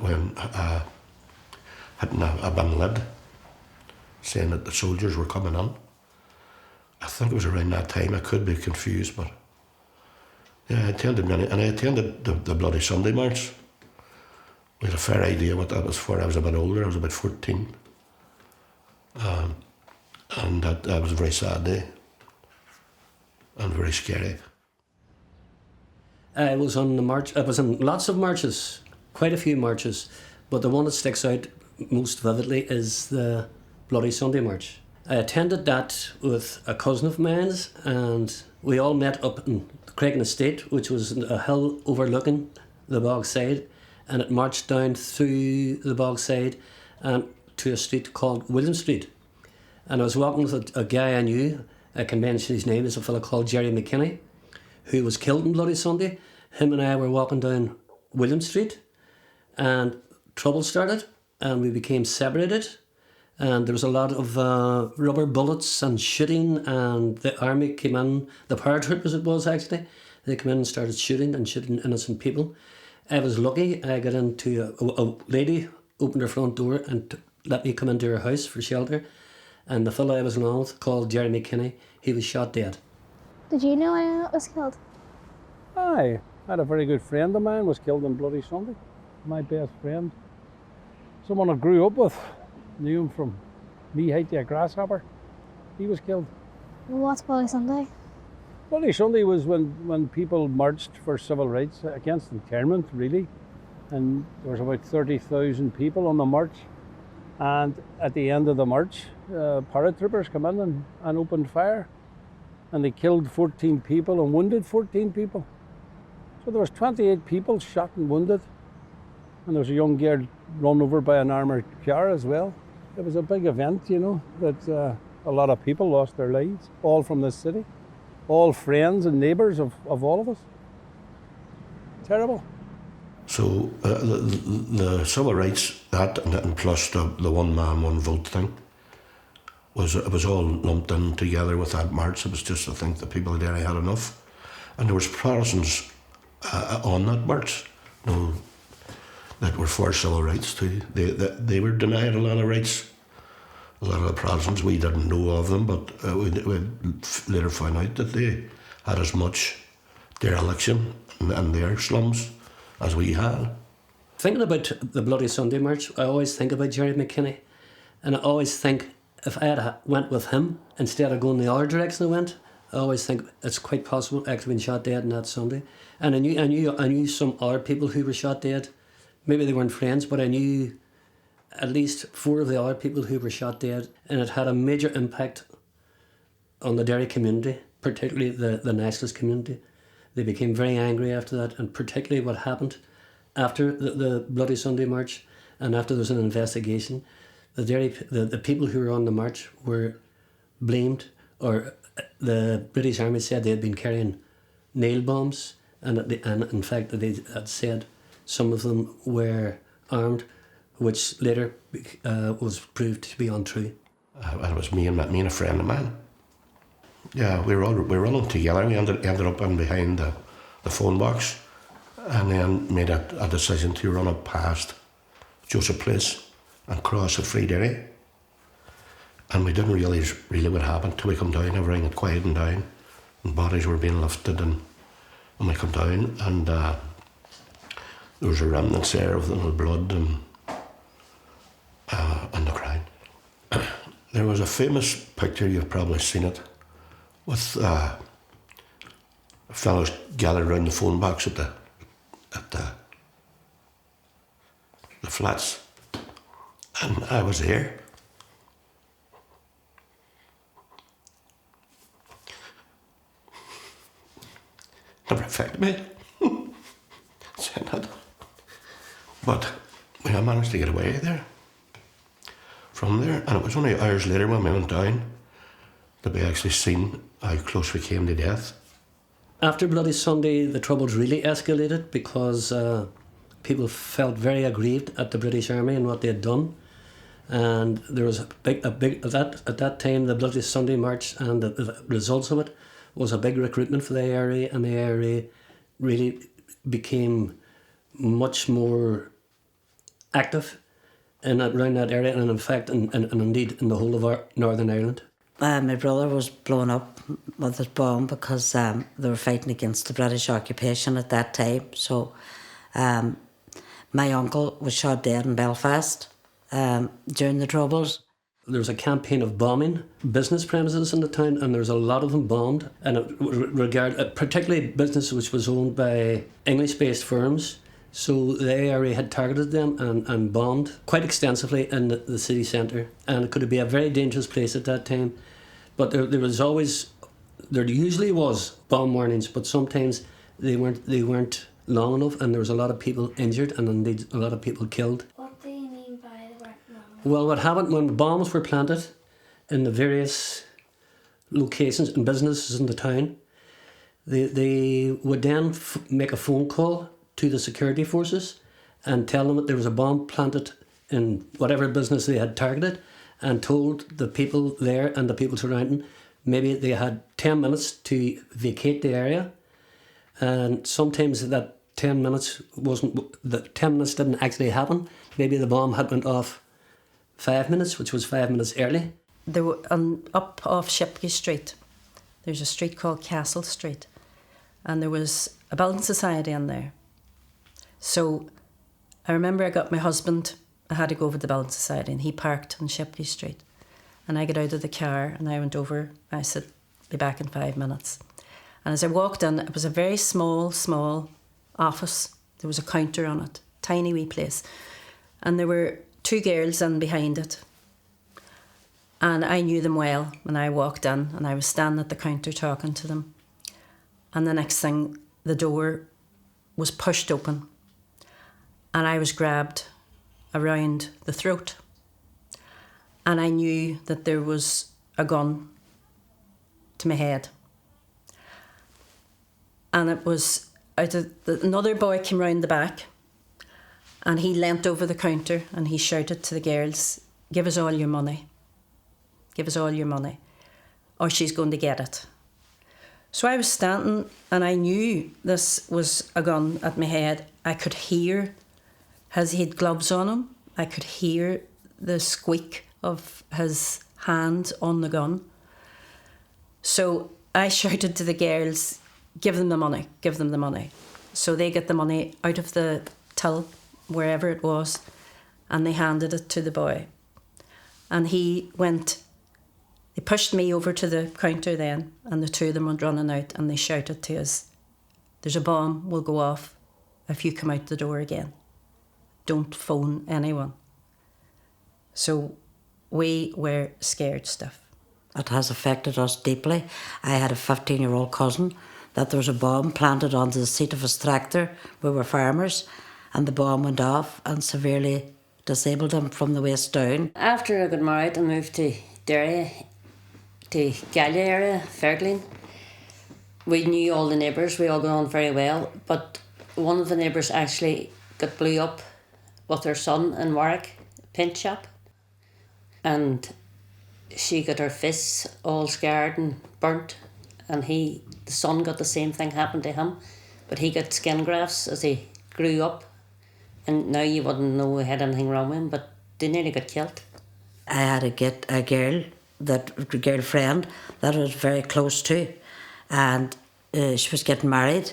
hitting a bin lid, saying that the soldiers were coming in. I think it was around that time. I could be confused, but yeah, I attended many, and I attended the Bloody Sunday March. We had a fair idea what that was for. I was a bit older. I was about 14, and that was a very sad day and very scary. I was on the march. I was in lots of marches, quite a few marches, but the one that sticks out most vividly is the Bloody Sunday March. I attended that with a cousin of mine's, and we all met up in Craigan Estate, which was a hill overlooking the Bogside, and it marched down through the Bogside and to a street called William Street. And I was walking with a guy I knew. I can mention his name. It's a fellow called Jerry McKinney, who was killed on Bloody Sunday. Him and I were walking down William Street, and trouble started, and we became separated, and there was a lot of rubber bullets and shooting, and the army came in, the paratroopers it was actually, they came in and started shooting innocent people. I was lucky. I got into a lady opened her front door and let me come into her house for shelter, and the fellow I was along with, called Jerry McKinney, he was shot dead. Did you know anyone that was killed? Aye, I had a very good friend of mine was killed on Bloody Sunday. My best friend. Someone I grew up with, knew him from knee-height to a grasshopper. He was killed. What's Bloody Sunday? Bloody Sunday was when people marched for civil rights against internment, really. And there was about 30,000 people on the march. And at the end of the march, paratroopers come in and opened fire. And they killed 14 people and wounded 14 people. So there was 28 people shot and wounded. And there was a young girl run over by an armoured car as well. It was a big event, you know, that a lot of people lost their lives, all from this city. All friends and neighbours of all of us. Terrible. So the civil rights, that and plus the one man, one vote thing, it was all lumped in together with that march. It was just, I think, the people there had enough. And there was Protestants on that march, you know, that were for civil rights too. They were denied a lot of rights. A lot of the Protestants, we didn't know of them, but we later found out that they had as much dereliction in their slums as we had. Thinking about the Bloody Sunday March, I always think about Jerry McKinney, and I always think if I had went with him instead of going the other direction I went, I always think it's quite possible I could have been shot dead on that Sunday. And I knew some other people who were shot dead. Maybe they weren't friends, but I knew at least 4 of the other people who were shot dead, and it had a major impact on the Derry community, particularly the nationalist community. They became very angry after that, and particularly what happened after the Bloody Sunday March and after there was an investigation. The people who were on the march were blamed, or the British Army said they had been carrying nail bombs, and in fact they had said some of them were armed, which later was proved to be untrue. It was me and a friend of mine. Yeah, we were running together. We ended up in behind the phone box, and then made a decision to run up past Joseph Place and cross at Free Derry. And we didn't realise really what happened till we come down. Everything had quietened down, and bodies were being lifted. And when we come down, and there was a remnants there of the blood and the crown. There was a famous picture, you've probably seen it, with fellows gathered around the phone box at the flats, and I was there. Never affected me, saying that. But we managed to get away from there, and it was only hours later when we went down that we actually seen how close we came to death. After Bloody Sunday, the Troubles really escalated because people felt very aggrieved at the British Army and what they had done. And there was a big at that time, the Bloody Sunday March and the results of it was a big recruitment for the IRA, and the IRA really became much more active around that area, and in fact, and indeed in the whole of our Northern Ireland. My brother was blown up with his bomb because they were fighting against the British occupation at that time. So my uncle was shot dead in Belfast during the Troubles. There was a campaign of bombing business premises in the town, and there was a lot of them bombed, and it particularly business which was owned by English-based firms. So the IRA had targeted them and bombed quite extensively in the city centre, and it could be a very dangerous place at that time. But there usually was bomb warnings, but sometimes they weren't long enough, and there was a lot of people injured and indeed a lot of people killed. What do you mean by the word bomb? Well, what happened when bombs were planted in the various locations and businesses in the town, they would then make a phone call to the security forces and tell them that there was a bomb planted in whatever business they had targeted, and told the people there and the people surrounding maybe they had 10 minutes to vacate the area. And sometimes that 10 minutes didn't actually happen. Maybe the bomb had went off 5 minutes, which was 5 minutes early. There were up off Shipquay Street. There's a street called Castle Street, and there was a building society in there. So I remember I got my husband, I had to go over to the building society, and he parked on Shipquay Street. And I got out of the car and I went over, I said, be back in 5 minutes. And as I walked in, it was a very small office. There was a counter on it, tiny wee place. And there were two girls in behind it. And I knew them well when I walked in, and I was standing at the counter talking to them. And the next thing, the door was pushed open, and I was grabbed around the throat. And I knew that there was a gun to my head. And it was another boy came round the back, and he leant over the counter and he shouted to the girls, give us all your money. Give us all your money, or she's going to get it. So I was standing, and I knew this was a gun at my head. I could hear, as he had gloves on him, I could hear the squeak of his hand on the gun. So I shouted to the girls, give them the money, give them the money. So they get the money out of the till, wherever it was, and they handed it to the boy. And he went, they pushed me over to the counter then, and the two of them went running out, and they shouted to us, there's a bomb will go off if you come out the door again. Don't phone anyone. So we were scared stiff. It has affected us deeply. I had a 15-year-old cousin that there was a bomb planted onto the seat of his tractor. We were farmers, and the bomb went off and severely disabled him from the waist down. After I got married and moved to Derry, to Gallia area, Fairglen, we knew all the neighbours, we all got on very well, but one of the neighbours actually got blew up with her son in Warwick, paint shop, and she got her fists all scarred and burnt, and the son got the same thing happened to him, but he got skin grafts as he grew up, and now you wouldn't know he had anything wrong with him, but they nearly got killed. I had to get a girl that girlfriend that I was very close to, and she was getting married,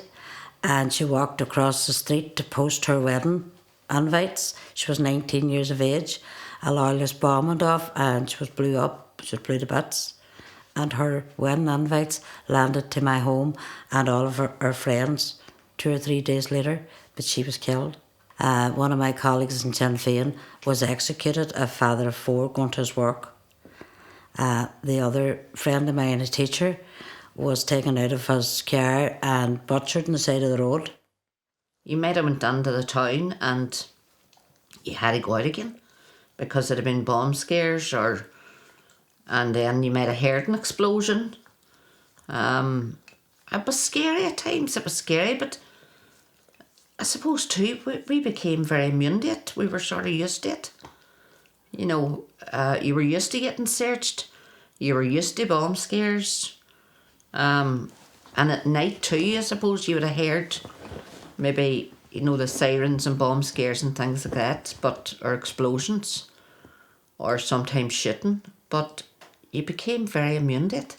and she walked across the street to post her wedding invites. She was 19 years of age. A lawless bomb went off and she was blew up. She was blew to bits. And her wedding invites landed to my home and all of her friends 2 or 3 days later, but she was killed. One of my colleagues in Sinn Féin was executed, a father of 4 going to his work. The other friend of mine, a teacher, was taken out of his car and butchered on the side of the road. You might have went down to the town and you had to go out again because it had been bomb scares, and then you might have heard an explosion. It was scary at times, it was scary, but I suppose too, we became very immune to it. We were sort of used to it. You know, you were used to getting searched, you were used to bomb scares. And at night too, I suppose you would have heard maybe, you know, the sirens and bomb scares and things like that, or explosions, or sometimes shooting, but you became very immune to it.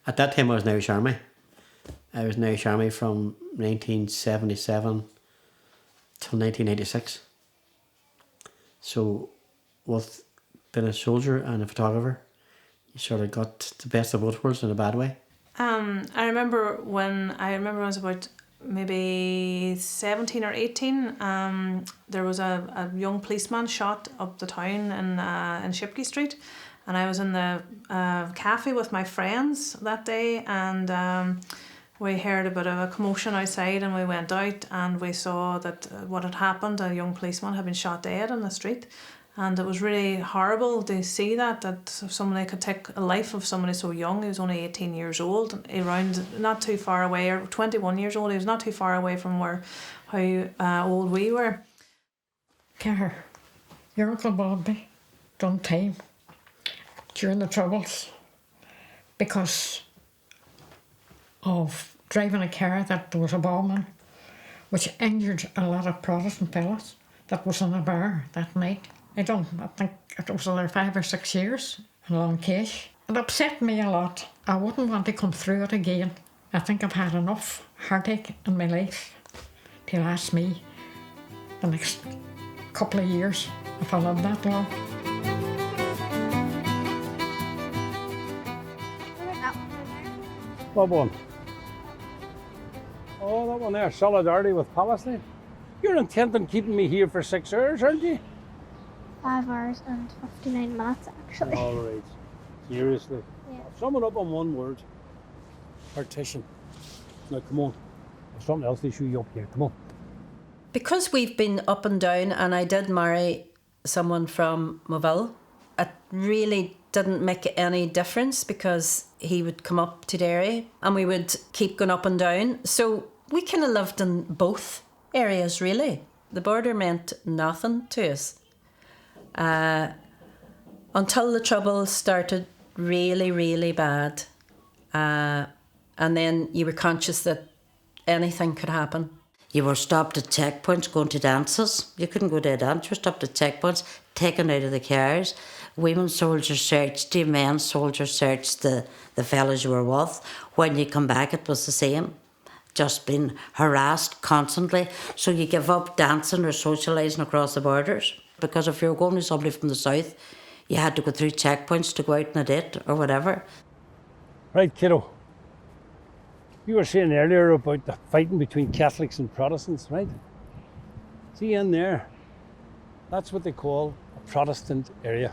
At that time I was in Irish Army. I was in Irish Army from 1977 till 1986. So with being a soldier and a photographer, you sort of got the best of both worlds in a bad way. I remember when I was about maybe 17 or 18, there was a young policeman shot up the town in Shipkey Street, and I was in the cafe with my friends that day, and we heard a bit of a commotion outside, and we went out and we saw that what had happened, a young policeman had been shot dead on the street. And it was really horrible to see that somebody could take a life of somebody so young. He was only 18 years old, around not too far away, or 21 years old. He was not too far away from how old we were. Care, your Uncle Bobby done time during the Troubles because of driving a car that there was a bomb in, which injured a lot of Protestant fellas that was in a bar that night. I think it was another 5 or 6 years in Long Kesh. It upset me a lot. I wouldn't want to come through it again. I think I've had enough heartache in my life to last me the next couple of years if I live that long. What one? Oh, that one there, solidarity with Palestine. You're intent on keeping me here for 6 hours, aren't you? 5 hours and 59 minutes, actually. All right. Seriously. Yeah. Sum it up on one word. Partition. Now, come on. There's something else to show you up here. Come on. Because we've been up and down, and I did marry someone from Moville, it really didn't make any difference because he would come up to Derry and we would keep going up and down. So we kind of lived in both areas, really. The border meant nothing to us. Until the Troubles started really, really bad. And then you were conscious that anything could happen. You were stopped at checkpoints going to dances. You couldn't go to a dance. You were stopped at checkpoints, taken out of the cars. Women soldiers searched you, men soldiers searched the fellas you were with. When you come back, it was the same. Just being harassed constantly. So you give up dancing or socialising across the borders. Because if you were going to somebody from the south, you had to go through checkpoints to go out on a date or whatever. Right, kiddo. You were saying earlier about the fighting between Catholics and Protestants, right? See in there, that's what they call a Protestant area.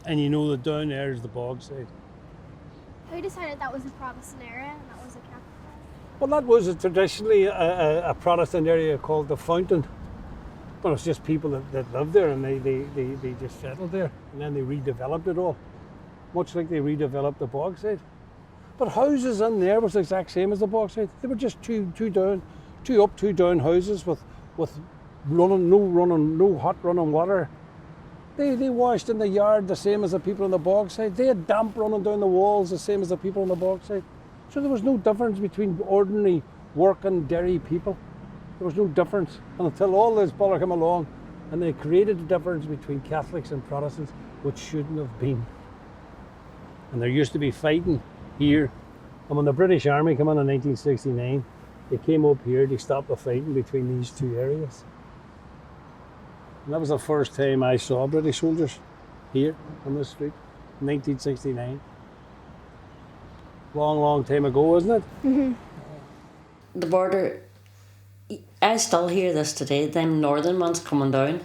And you know that down there is the Bogside. Who decided that was a Protestant area and that was a Catholic? Well, that was traditionally a Protestant area called the Fountain. But it's just people that lived there and they just settled there. And then they redeveloped it all. Much like they redeveloped the Bogside. But houses in there was the exact same as the Bogside. They were just two up, two down houses with no hot running water. They washed in the yard the same as the people on the Bogside. They had damp running down the walls the same as the people on the Bogside. So there was no difference between ordinary working Derry people. There was no difference until all this bother came along and they created a difference between Catholics and Protestants, which shouldn't have been. And there used to be fighting here. And when the British Army came in 1969, they came up here to stop the fighting between these two areas. And that was the first time I saw British soldiers here on this street, 1969. Long, long time ago, wasn't it? Mm-hmm. The border, I still hear this today, them northern ones coming down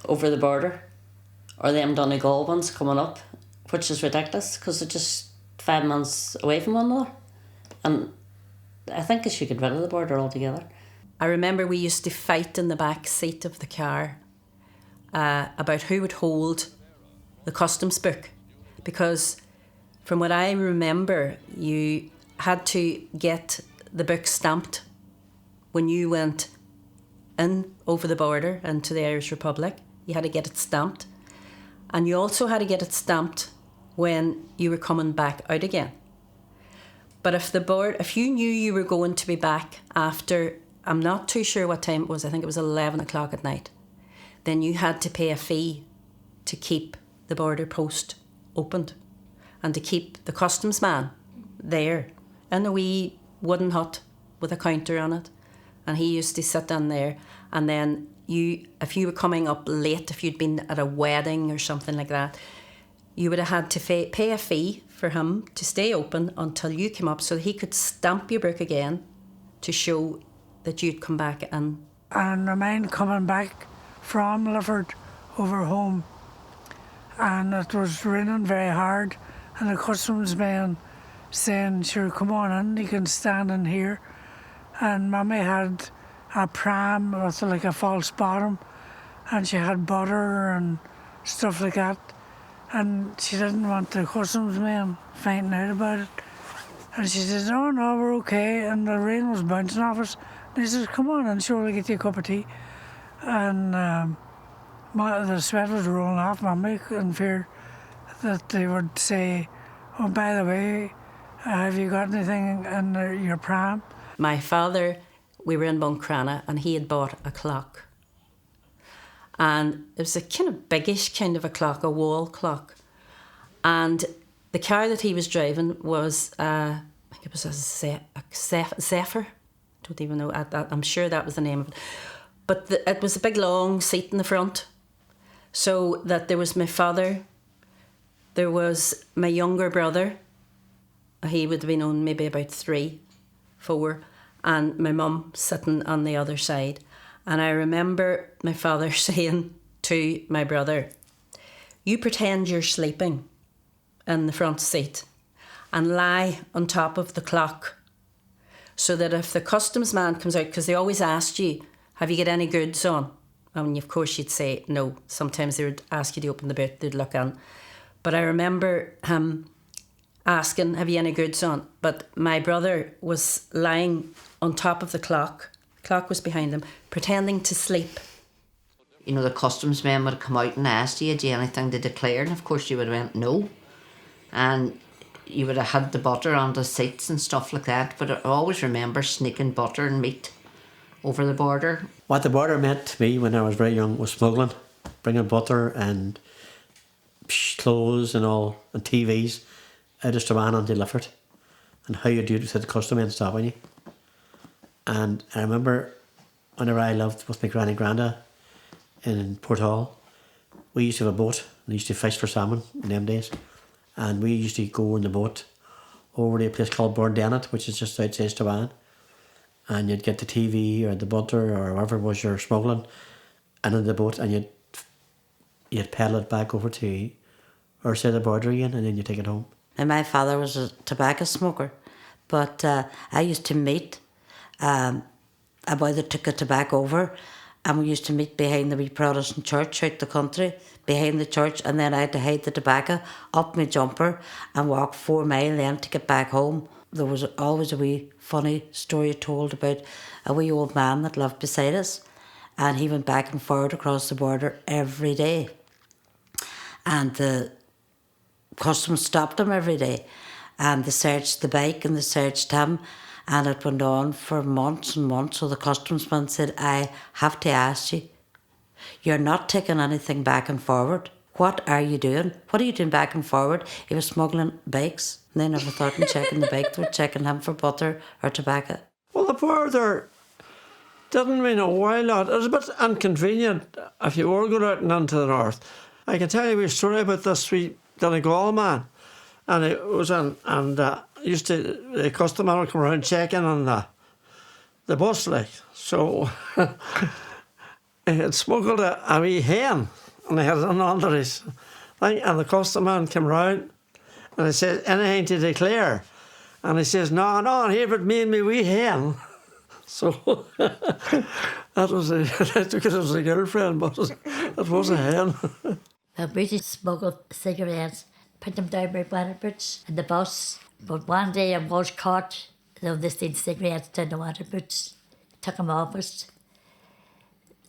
over the border, or them Donegal ones coming up, which is ridiculous because they're just 5 months away from one another. And I think they should get rid of the border altogether. I remember we used to fight in the back seat of the car about who would hold the customs book, because from what I remember, you had to get the book stamped when you went in over the border into the Irish Republic. You had to get it stamped, and you also had to get it stamped when you were coming back out again. But if you knew you were going to be back after, I'm not too sure what time it was, I think it was 11 o'clock at night, then you had to pay a fee to keep the border post opened and to keep the customs man there in a wee wooden hut with a counter on it. And he used to sit down there, and then if you were coming up late, if you'd been at a wedding or something like that, you would have had to pay a fee for him to stay open until you came up so that he could stamp your book again to show that you'd come back in. And I mind coming back from Lifford over home, and it was raining very hard, and the customs man saying, sure, come on in, you can stand in here. And Mummy had a pram with like a false bottom, and she had butter and stuff like that. And she didn't want the customs man finding out about it. And she says, oh no, we're okay. And the rain was bouncing off us. And he says, come on in, sure, I'll get you a cup of tea. And the sweat was rolling off Mummy in fear that they would say, oh, by the way, have you got anything in your pram? My father, we were in Buncrana, and he had bought a clock. And it was a kind of biggish kind of a clock, a wall clock. And the car that he was driving was, I think it was a Zephyr. I don't even know, I'm sure that was the name of it. But it was a big long seat in the front. So that there was my father, there was my younger brother, he would have been on maybe about 3, 4, and my mum sitting on the other side. And I remember my father saying to my brother, you pretend you're sleeping in the front seat and lie on top of the clock so that if the customs man comes out, because they always asked you, have you got any goods on? And of course you'd say no. Sometimes they would ask you to open the boot, they'd look in. But I remember him asking, have you any goods on? But my brother was lying on top of the clock was behind him, pretending to sleep. You know, the customs men would have come out and asked you, do you have anything to declare? And of course you would have went, no. And you would have had the butter on the seats and stuff like that. But I always remember sneaking butter and meat over the border. What the border meant to me when I was very young was smuggling, bringing butter and clothes and all, and TVs out of Strabane and Lifford, and how you do it without the customs men stopping you. And I remember whenever I lived with my granny granda in Port Hall, we used to have a boat and used to fish for salmon in them days. And we used to go in the boat over to a place called Bordennet, which is just outside Strabane. And you'd get the TV or the butter or whatever it was you're smuggling into the boat, and you'd paddle it back over to our side of the border again, and then you take it home. And my father was a tobacco smoker, but I used to meet a boy that took a tobacco over, and we used to meet behind the wee Protestant church out the country, behind the church, and then I had to hide the tobacco up my jumper and walk 4 miles then to get back home. There was always a wee funny story told about a wee old man that lived beside us, and he went back and forward across the border every day. And the customs stopped him every day, and they searched the bike and they searched him, and it went on for months and months. So the customs man said, I have to ask you, you're not taking anything back and forward. what are you doing? What are you doing back and forward? He was smuggling bikes. And they never thought in checking the bike. They were checking him for butter or tobacco. Well, the border didn't mean a whole lot. It was a bit inconvenient if you were going out and into the north. I can tell you a story about this wee Donegal man. And it was used to, the customer would come around checking on the bus, like. So he had smuggled a wee hen, and he had it under his thing, and the customer came round and he said, anything to declare? And he says, no, here but me and me wee hen. So that was I took it as a girlfriend, but it was a hen. The British smuggled cigarettes, put them down my water boots in the bus. But one day I was caught, they still cigarettes down the water boots. Took them off us,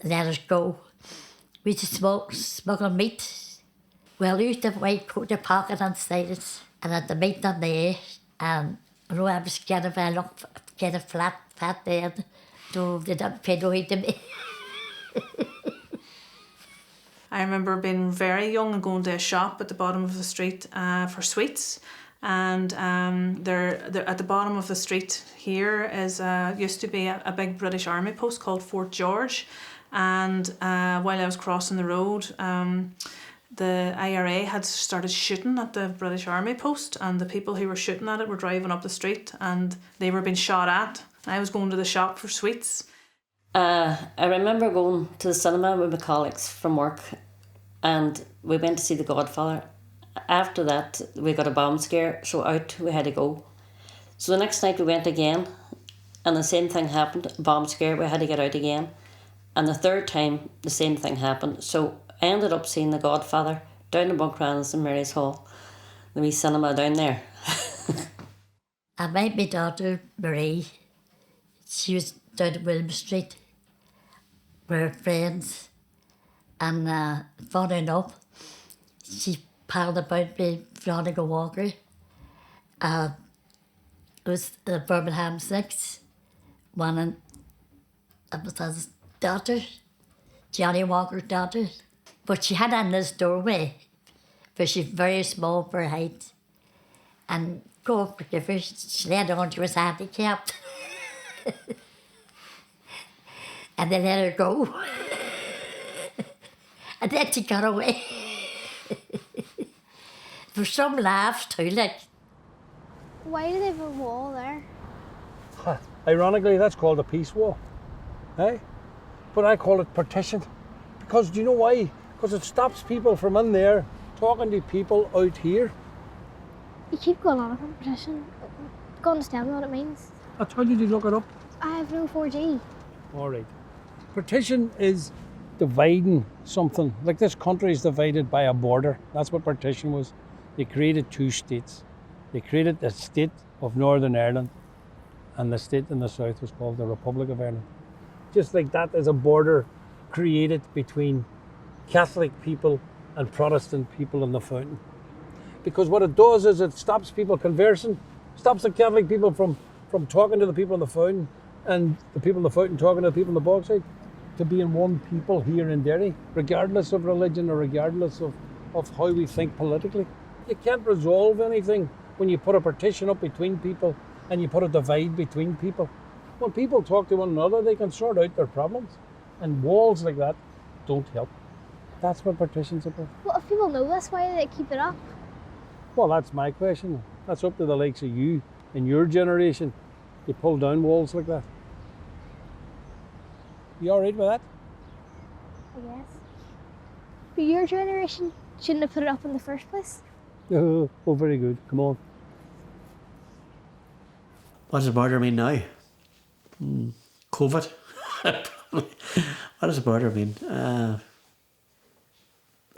let us go. We used to smuggle meat. Well, we used to have a white coat pocket inside it, and at the meat on there, and I was scared if I looked, get a fat bed, so they didn't pay no heed to me. I remember being very young and going to a shop at the bottom of the street for sweets. And there at the bottom of the street here is used to be a big British Army post called Fort George. And while I was crossing the road, the IRA had started shooting at the British Army post, and the people who were shooting at it were driving up the street and they were being shot at. I was going to the shop for sweets. I remember going to the cinema with my colleagues from work, and we went to see The Godfather. After that, we got a bomb scare, so out we had to go. So the next night we went again, and the same thing happened, bomb scare, we had to get out again. And the third time, the same thing happened. So I ended up seeing The Godfather down in Buncrana in St Mary's Hall, the wee cinema down there. I met my daughter, Marie. She was down at William Street. We were friends. And funny enough, she palled about me, Veronica Walker. It was the Birmingham Six. It was his daughter, Johnny Walker's daughter. But she had in this doorway, but she's very small for her height. And God forgive her, she let on she was handicapped. And they let her go. And then she got away. For some laughs too, like. Why do they have a wall there? Ironically, that's called a peace wall. Eh? But I call it partition. Because do you know why? Because it stops people from in there talking to people out here. You keep going on about partition. Go understand what it means. I told you to look it up. I have no 4G. All right. Partition is dividing something. Like this country is divided by a border. That's what partition was. They created two states. They created the state of Northern Ireland, and the state in the south was called the Republic of Ireland. Just like that is a border created between Catholic people and Protestant people in the Fountain. Because what it does is it stops people conversing, stops the Catholic people from talking to the people in the Fountain, and the people in the Fountain talking to the people in the Bogside, to being one people here in Derry, regardless of religion or regardless of how we think politically. You can't resolve anything when you put a partition up between people and you put a divide between people. When people talk to one another, they can sort out their problems. And walls like that don't help. That's what partition's about. Well, if people know this, why do they keep it up? Well, that's my question. That's up to the likes of you in your generation. You pull down walls like that. You all right with that? I guess. But your generation shouldn't have put it up in the first place. Oh, very good. Come on. What does the border mean now? COVID? What does the border mean?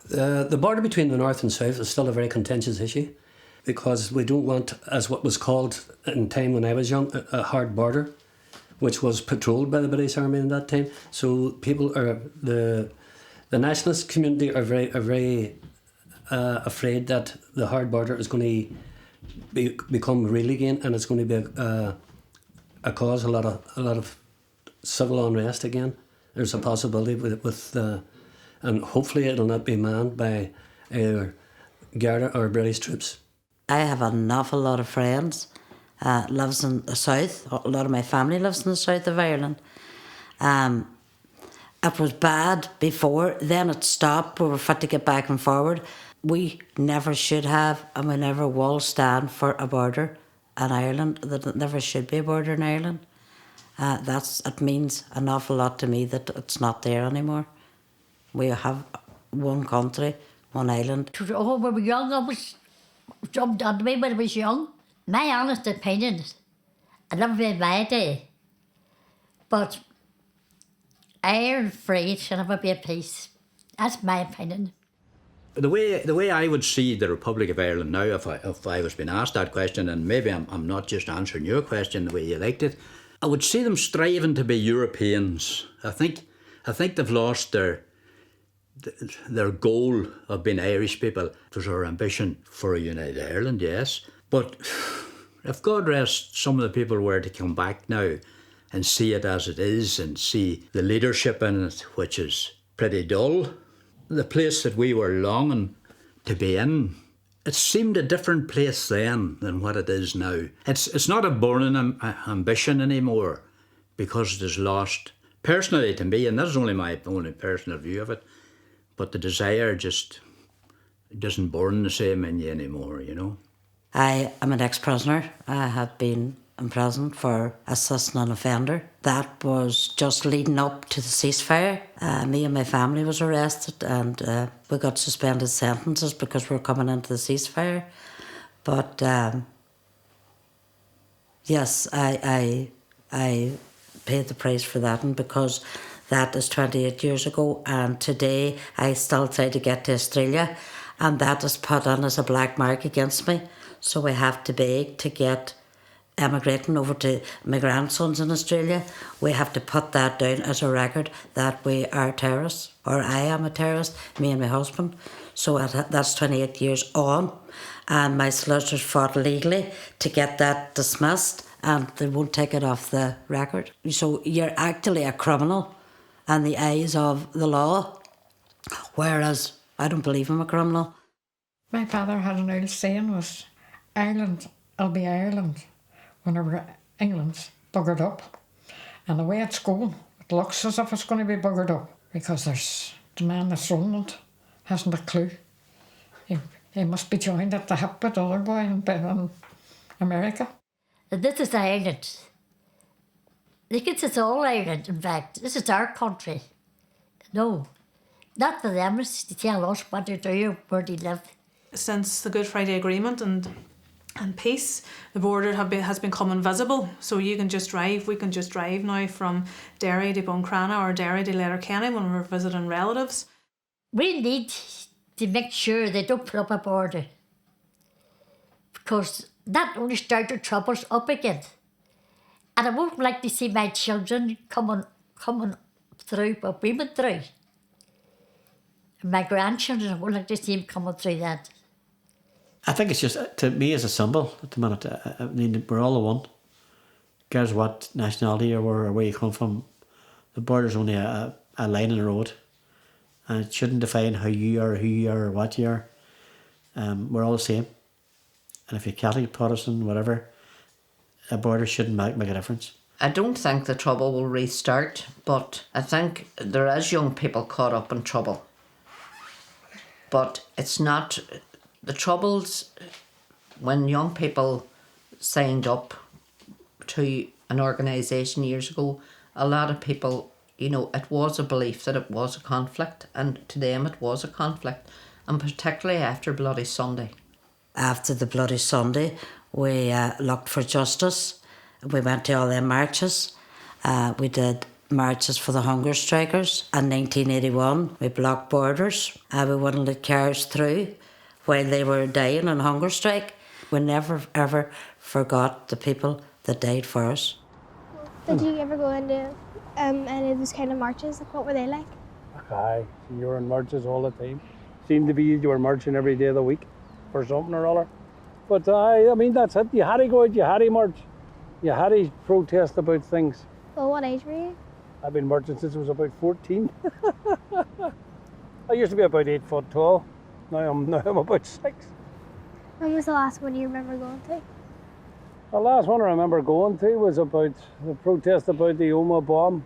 The border between the north and south is still a very contentious issue, because we don't want, as what was called in time when I was young, a hard border, which was patrolled by the British Army in that time. So people are, the nationalist community are very afraid that the hard border is going to become real again, and it's going to be cause a lot of civil unrest again. There's a possibility with and hopefully it'll not be manned by Garda or British troops. I have an awful lot of friends. Lives in the south. A lot of my family lives in the south of Ireland. It was bad before, then it stopped. We were fit to get back and forward. We never should have, and we never will stand for a border in Ireland. There never should be a border in Ireland. It means an awful lot to me that it's not there anymore. We have one country, one island. Oh, when we were young, I was jumped onto me when I was young. My honest opinion, I never been my day, but Ireland free should never be at peace. That's my opinion. The way I would see the Republic of Ireland now, if I was being asked that question, and maybe I'm not just answering your question the way you liked it, I would see them striving to be Europeans. I think they've lost their goal of being Irish people. It was our ambition for a united Ireland, yes. But if God rest some of the people were to come back now and see it as it is and see the leadership in it, which is pretty dull, the place that we were longing to be in, it seemed a different place then than what it is now. It's not a burning ambition anymore because it is lost. Personally to me, and this is only my only personal view of it, but the desire just doesn't burn the same in you anymore, you know. I am an ex-prisoner. I have been in prison for assisting an offender. That was just leading up to the ceasefire. Me and my family was arrested and we got suspended sentences because we were coming into the ceasefire. But yes, I paid the price for that, and because that is 28 years ago, and today I still try to get to Australia, and that is put on as a black mark against me. So I have to beg to get emigrating over to my grandsons in Australia. We have to put that down as a record that we are terrorists, or I am a terrorist, me and my husband. So that's 28 years on, and my solicitors fought legally to get that dismissed, and they won't take it off the record. So you're actually a criminal in the eyes of the law, whereas I don't believe I'm a criminal. My father had an old saying was, Ireland will be Ireland whenever England's buggered up. And the way it's going, it looks as if it's going to be buggered up, because there's the man that's running it hasn't a clue. He must be joined at the hip with the other boy in America. This is Ireland. This is all Ireland, in fact. This is our country. No, not for them to tell us what to do or where to live. Since the Good Friday Agreement and peace, the border has become invisible. So you can just drive. We can just drive now from Derry to Buncrana or Derry to Letterkenny when we're visiting relatives. We need to make sure they don't put up a border, because that only started troubles up again. And I wouldn't like to see my children coming through what we went through. And my grandchildren, I wouldn't like to see them coming through that. I think it's just, to me, as a symbol at the minute. I mean, we're all the one. Cares what nationality or where you come from. The border's only a line in the road, and it shouldn't define who you are, or what you are. We're all the same. And if you're Catholic, Protestant, whatever, a border shouldn't make a difference. I don't think the trouble will restart, but I think there is young people caught up in trouble. But it's not... The troubles, when young people signed up to an organisation years ago, a lot of people, you know, it was a belief that it was a conflict, and to them it was a conflict, and particularly after Bloody Sunday. After the Bloody Sunday, we looked for justice. We went to all their marches. We did marches for the hunger strikers. In 1981, we blocked borders. We wouldn't let cars through while they were dying on hunger strike. We never, ever forgot the people that died for us. Did you ever go into any of those kind of marches? Like, what were they like? Aye, you were in marches all the time. Seemed to be you were marching every day of the week for something or other. But I mean, that's it. You had to go out, you had to march. You had to protest about things. Well, what age were you? I've been marching since I was about 14. I used to be about 8 foot tall. Now I'm about 6. When was the last one you remember going to? The last one I remember going to was about the protest about the Omagh bomb.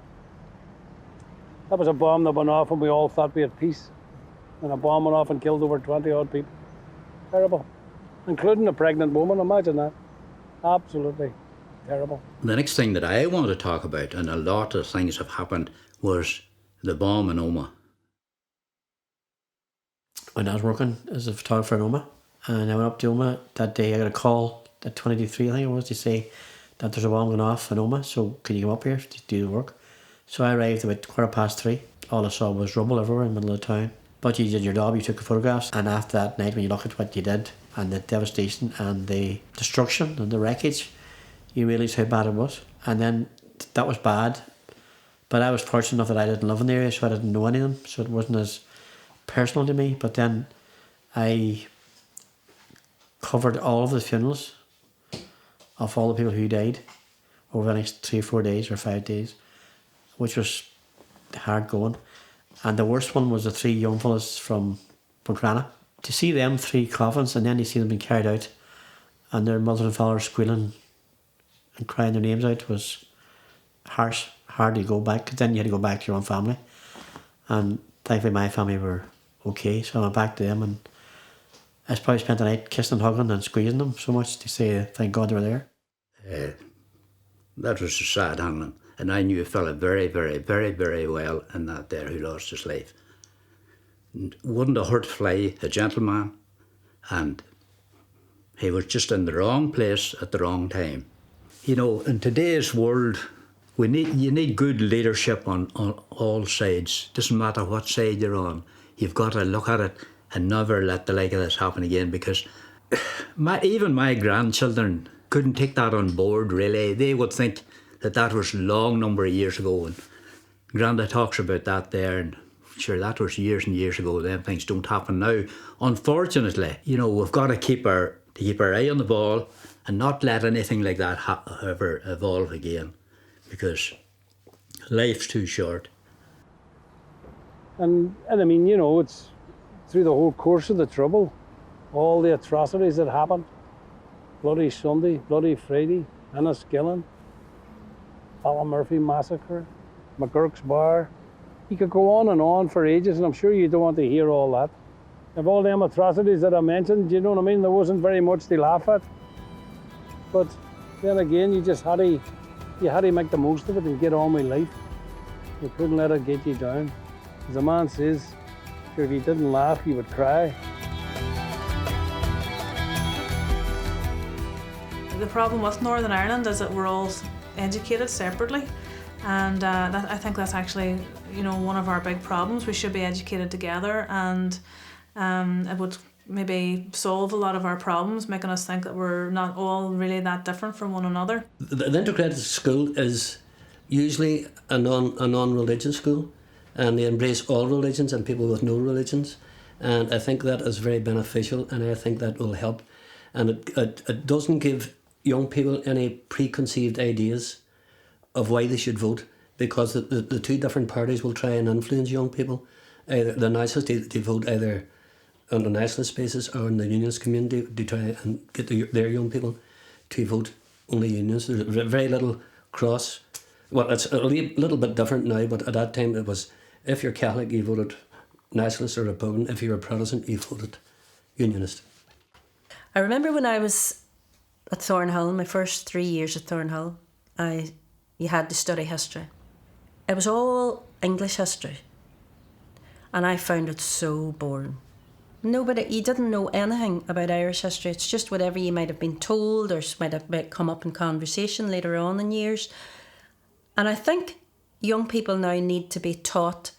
That was a bomb that went off and we all thought we had peace. And a bomb went off and killed over 20 odd people. Terrible. Including a pregnant woman, imagine that. Absolutely terrible. The next thing that I want to talk about, and a lot of things have happened, was the bomb in Omagh. When I was working as a photographer in Omagh, and I went up to Omagh that day, I got a call at 20:03, I think it was, to say that there's a bomb going off in Omagh, so can you come up here to do the work? So I arrived about 3:15. All I saw was rubble everywhere in the middle of the town. But you did your job, you took the photographs, and after that night when you look at what you did and the devastation and the destruction and the wreckage, you realise how bad it was. And then that was bad, but I was fortunate enough that I didn't live in the area, so I didn't know any of them, so it wasn't as personal to me. But then I covered all of the funerals of all the people who died over the next 3 or 4 days or 5 days, which was hard going. And the worst one was the 3 young fellas from Buncrana. To see them 3 coffins and then to see them being carried out and their mothers and fathers squealing and crying their names out was harsh, hard to go back, because then you had to go back to your own family. And thankfully my family were okay, so I went back to them, and I probably spent the night kissing and hugging and squeezing them so much to say thank God they were there. That was a sad handling, and I knew a fella very, very, very, very well in that there who lost his life. Wouldn't a hurt fly, a gentleman, and he was just in the wrong place at the wrong time. You know, in today's world, you need good leadership on all sides. Doesn't matter what side you're on. You've got to look at it and never let the like of this happen again, because even my grandchildren couldn't take that on board, really. They would think that was a long number of years ago, and Granda talks about that there, and sure, that was years and years ago. Them things don't happen now. Unfortunately, you know, we've got to keep our eye on the ball and not let anything like that ever evolve again, because life's too short. And I mean, you know, it's through the whole course of the Trouble, all the atrocities that happened. Bloody Sunday, Bloody Friday, Enniskillen, Ballymurphy Massacre, McGurk's Bar. You could go on and on for ages, and I'm sure you don't want to hear all that. Of all them atrocities that I mentioned, you know what I mean, there wasn't very much to laugh at. But then again, you had to make the most of it and get on with life. You couldn't let it get you down. As the man says, if you didn't laugh, you would cry. The problem with Northern Ireland is that we're all educated separately, and I think that's actually, you know, one of our big problems. We should be educated together, and it would maybe solve a lot of our problems, making us think that we're not all really that different from one another. The integrated school is usually a non-religious school, and they embrace all religions and people with no religions, and I think that is very beneficial, and I think that will help. And it doesn't give young people any preconceived ideas of why they should vote, because the 2 different parties will try and influence young people. Either the nationalists, they vote either on the nationalist basis or in the unionist community to try and get their young people to vote only unions. There's very little cross. Well, it's a little bit different now, but at that time it was, if you're Catholic, you voted nationalist or Republican. If you were Protestant, you voted unionist. I remember when I was at Thornhill, my first 3 years at Thornhill, you had to study history. It was all English history, and I found it so boring. You didn't know anything about Irish history. It's just whatever you might have been told or might have come up in conversation later on in years. And I think young people now need to be taught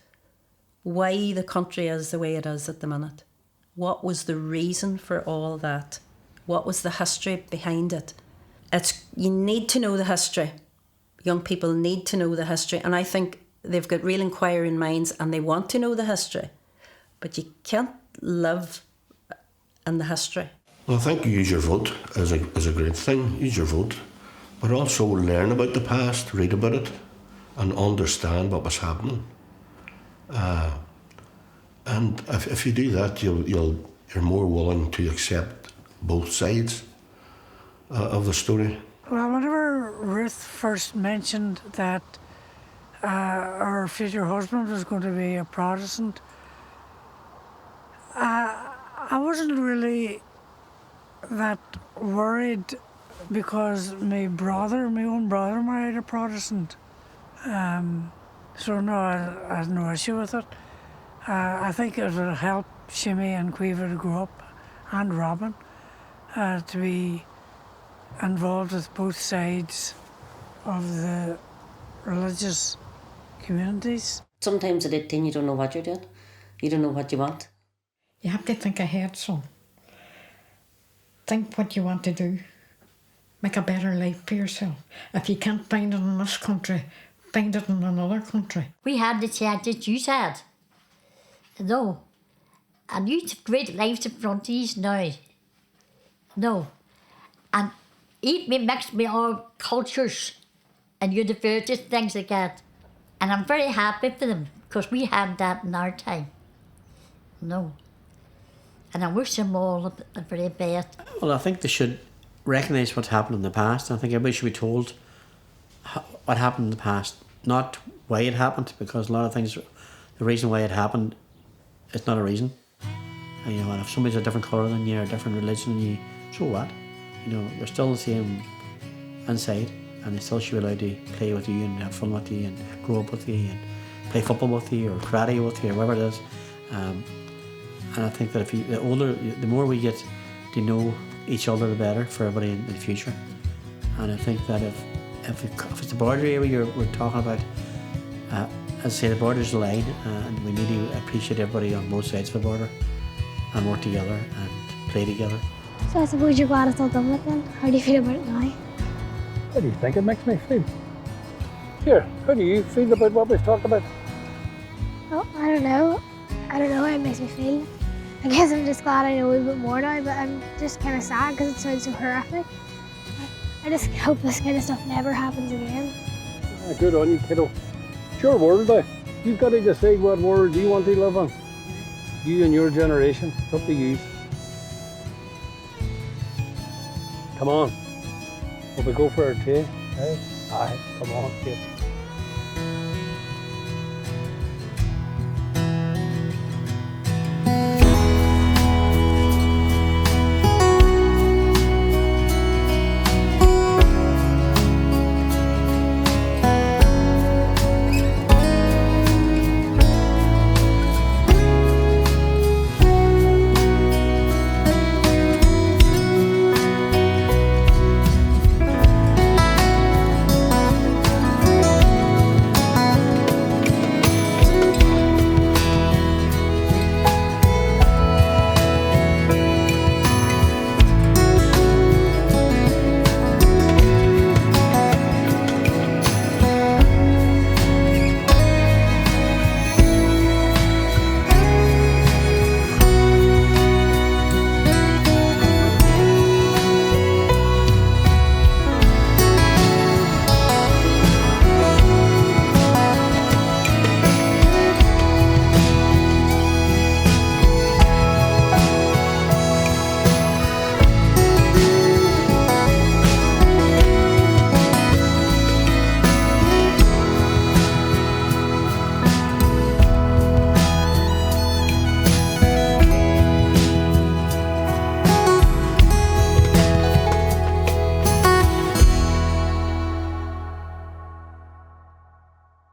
why the country is the way it is at the minute. What was the reason for all that? What was the history behind it? You need to know the history. Young people need to know the history, and I think they've got real inquiring minds and they want to know the history, but you can't live in the history. Well, I think you use your vote as a great thing. Use your vote, but also learn about the past, read about it, and understand what was happening. And if you do that, you'll you're more willing to accept both sides of the story. Well, whenever Ruth first mentioned that her future husband was going to be a Protestant, I wasn't really that worried because my own brother married a Protestant. So no, I had no issue with it. I think it would help Shimmy and Quiver to grow up, and Robin, to be involved with both sides of the religious communities. Sometimes at 18 you don't know what you're doing. You don't know what you want. You have to think ahead, son. Think what you want to do. Make a better life for yourself. If you can't find it in this country, find it in another country. We had the chances you had. No. And you have great lives in front of you now. No. And eat me, mix me all cultures and universities, things like that. And I'm very happy for them because we had that in our time. No. And I wish them all the very best. Well, I think they should recognise what's happened in the past. I think everybody should be told what happened in the past, not why it happened, because a lot of things, the reason why it happened, it's not a reason. And, you know, and if somebody's a different colour than you or a different religion than you, so what? You know, you're still the same inside, and they still should be allowed to play with you and have fun with you and grow up with you and play football with you or karate with you or whatever it is. And I think that if you, the more we get to know each other, the better for everybody in the future. And I think that if it's the border area we're talking about, as I say, the border's the line, and we need to appreciate everybody on both sides of the border and work together and play together. So I suppose you're glad it's all done with then? How do you feel about it now? How do you think it makes me feel? Here, how do you feel about what we've talked about? Oh, I don't know. I don't know how it makes me feel. I guess I'm just glad I know a little bit more now, but I'm just kind of sad because it sounds so horrific. I just hope this kind of stuff never happens again. Good on you, kiddo. It's your world now. You've got to decide what world you want to live in. You and your generation. It's up to you. Come on. Will we go for a tea? Hey? Aye, come on, kid.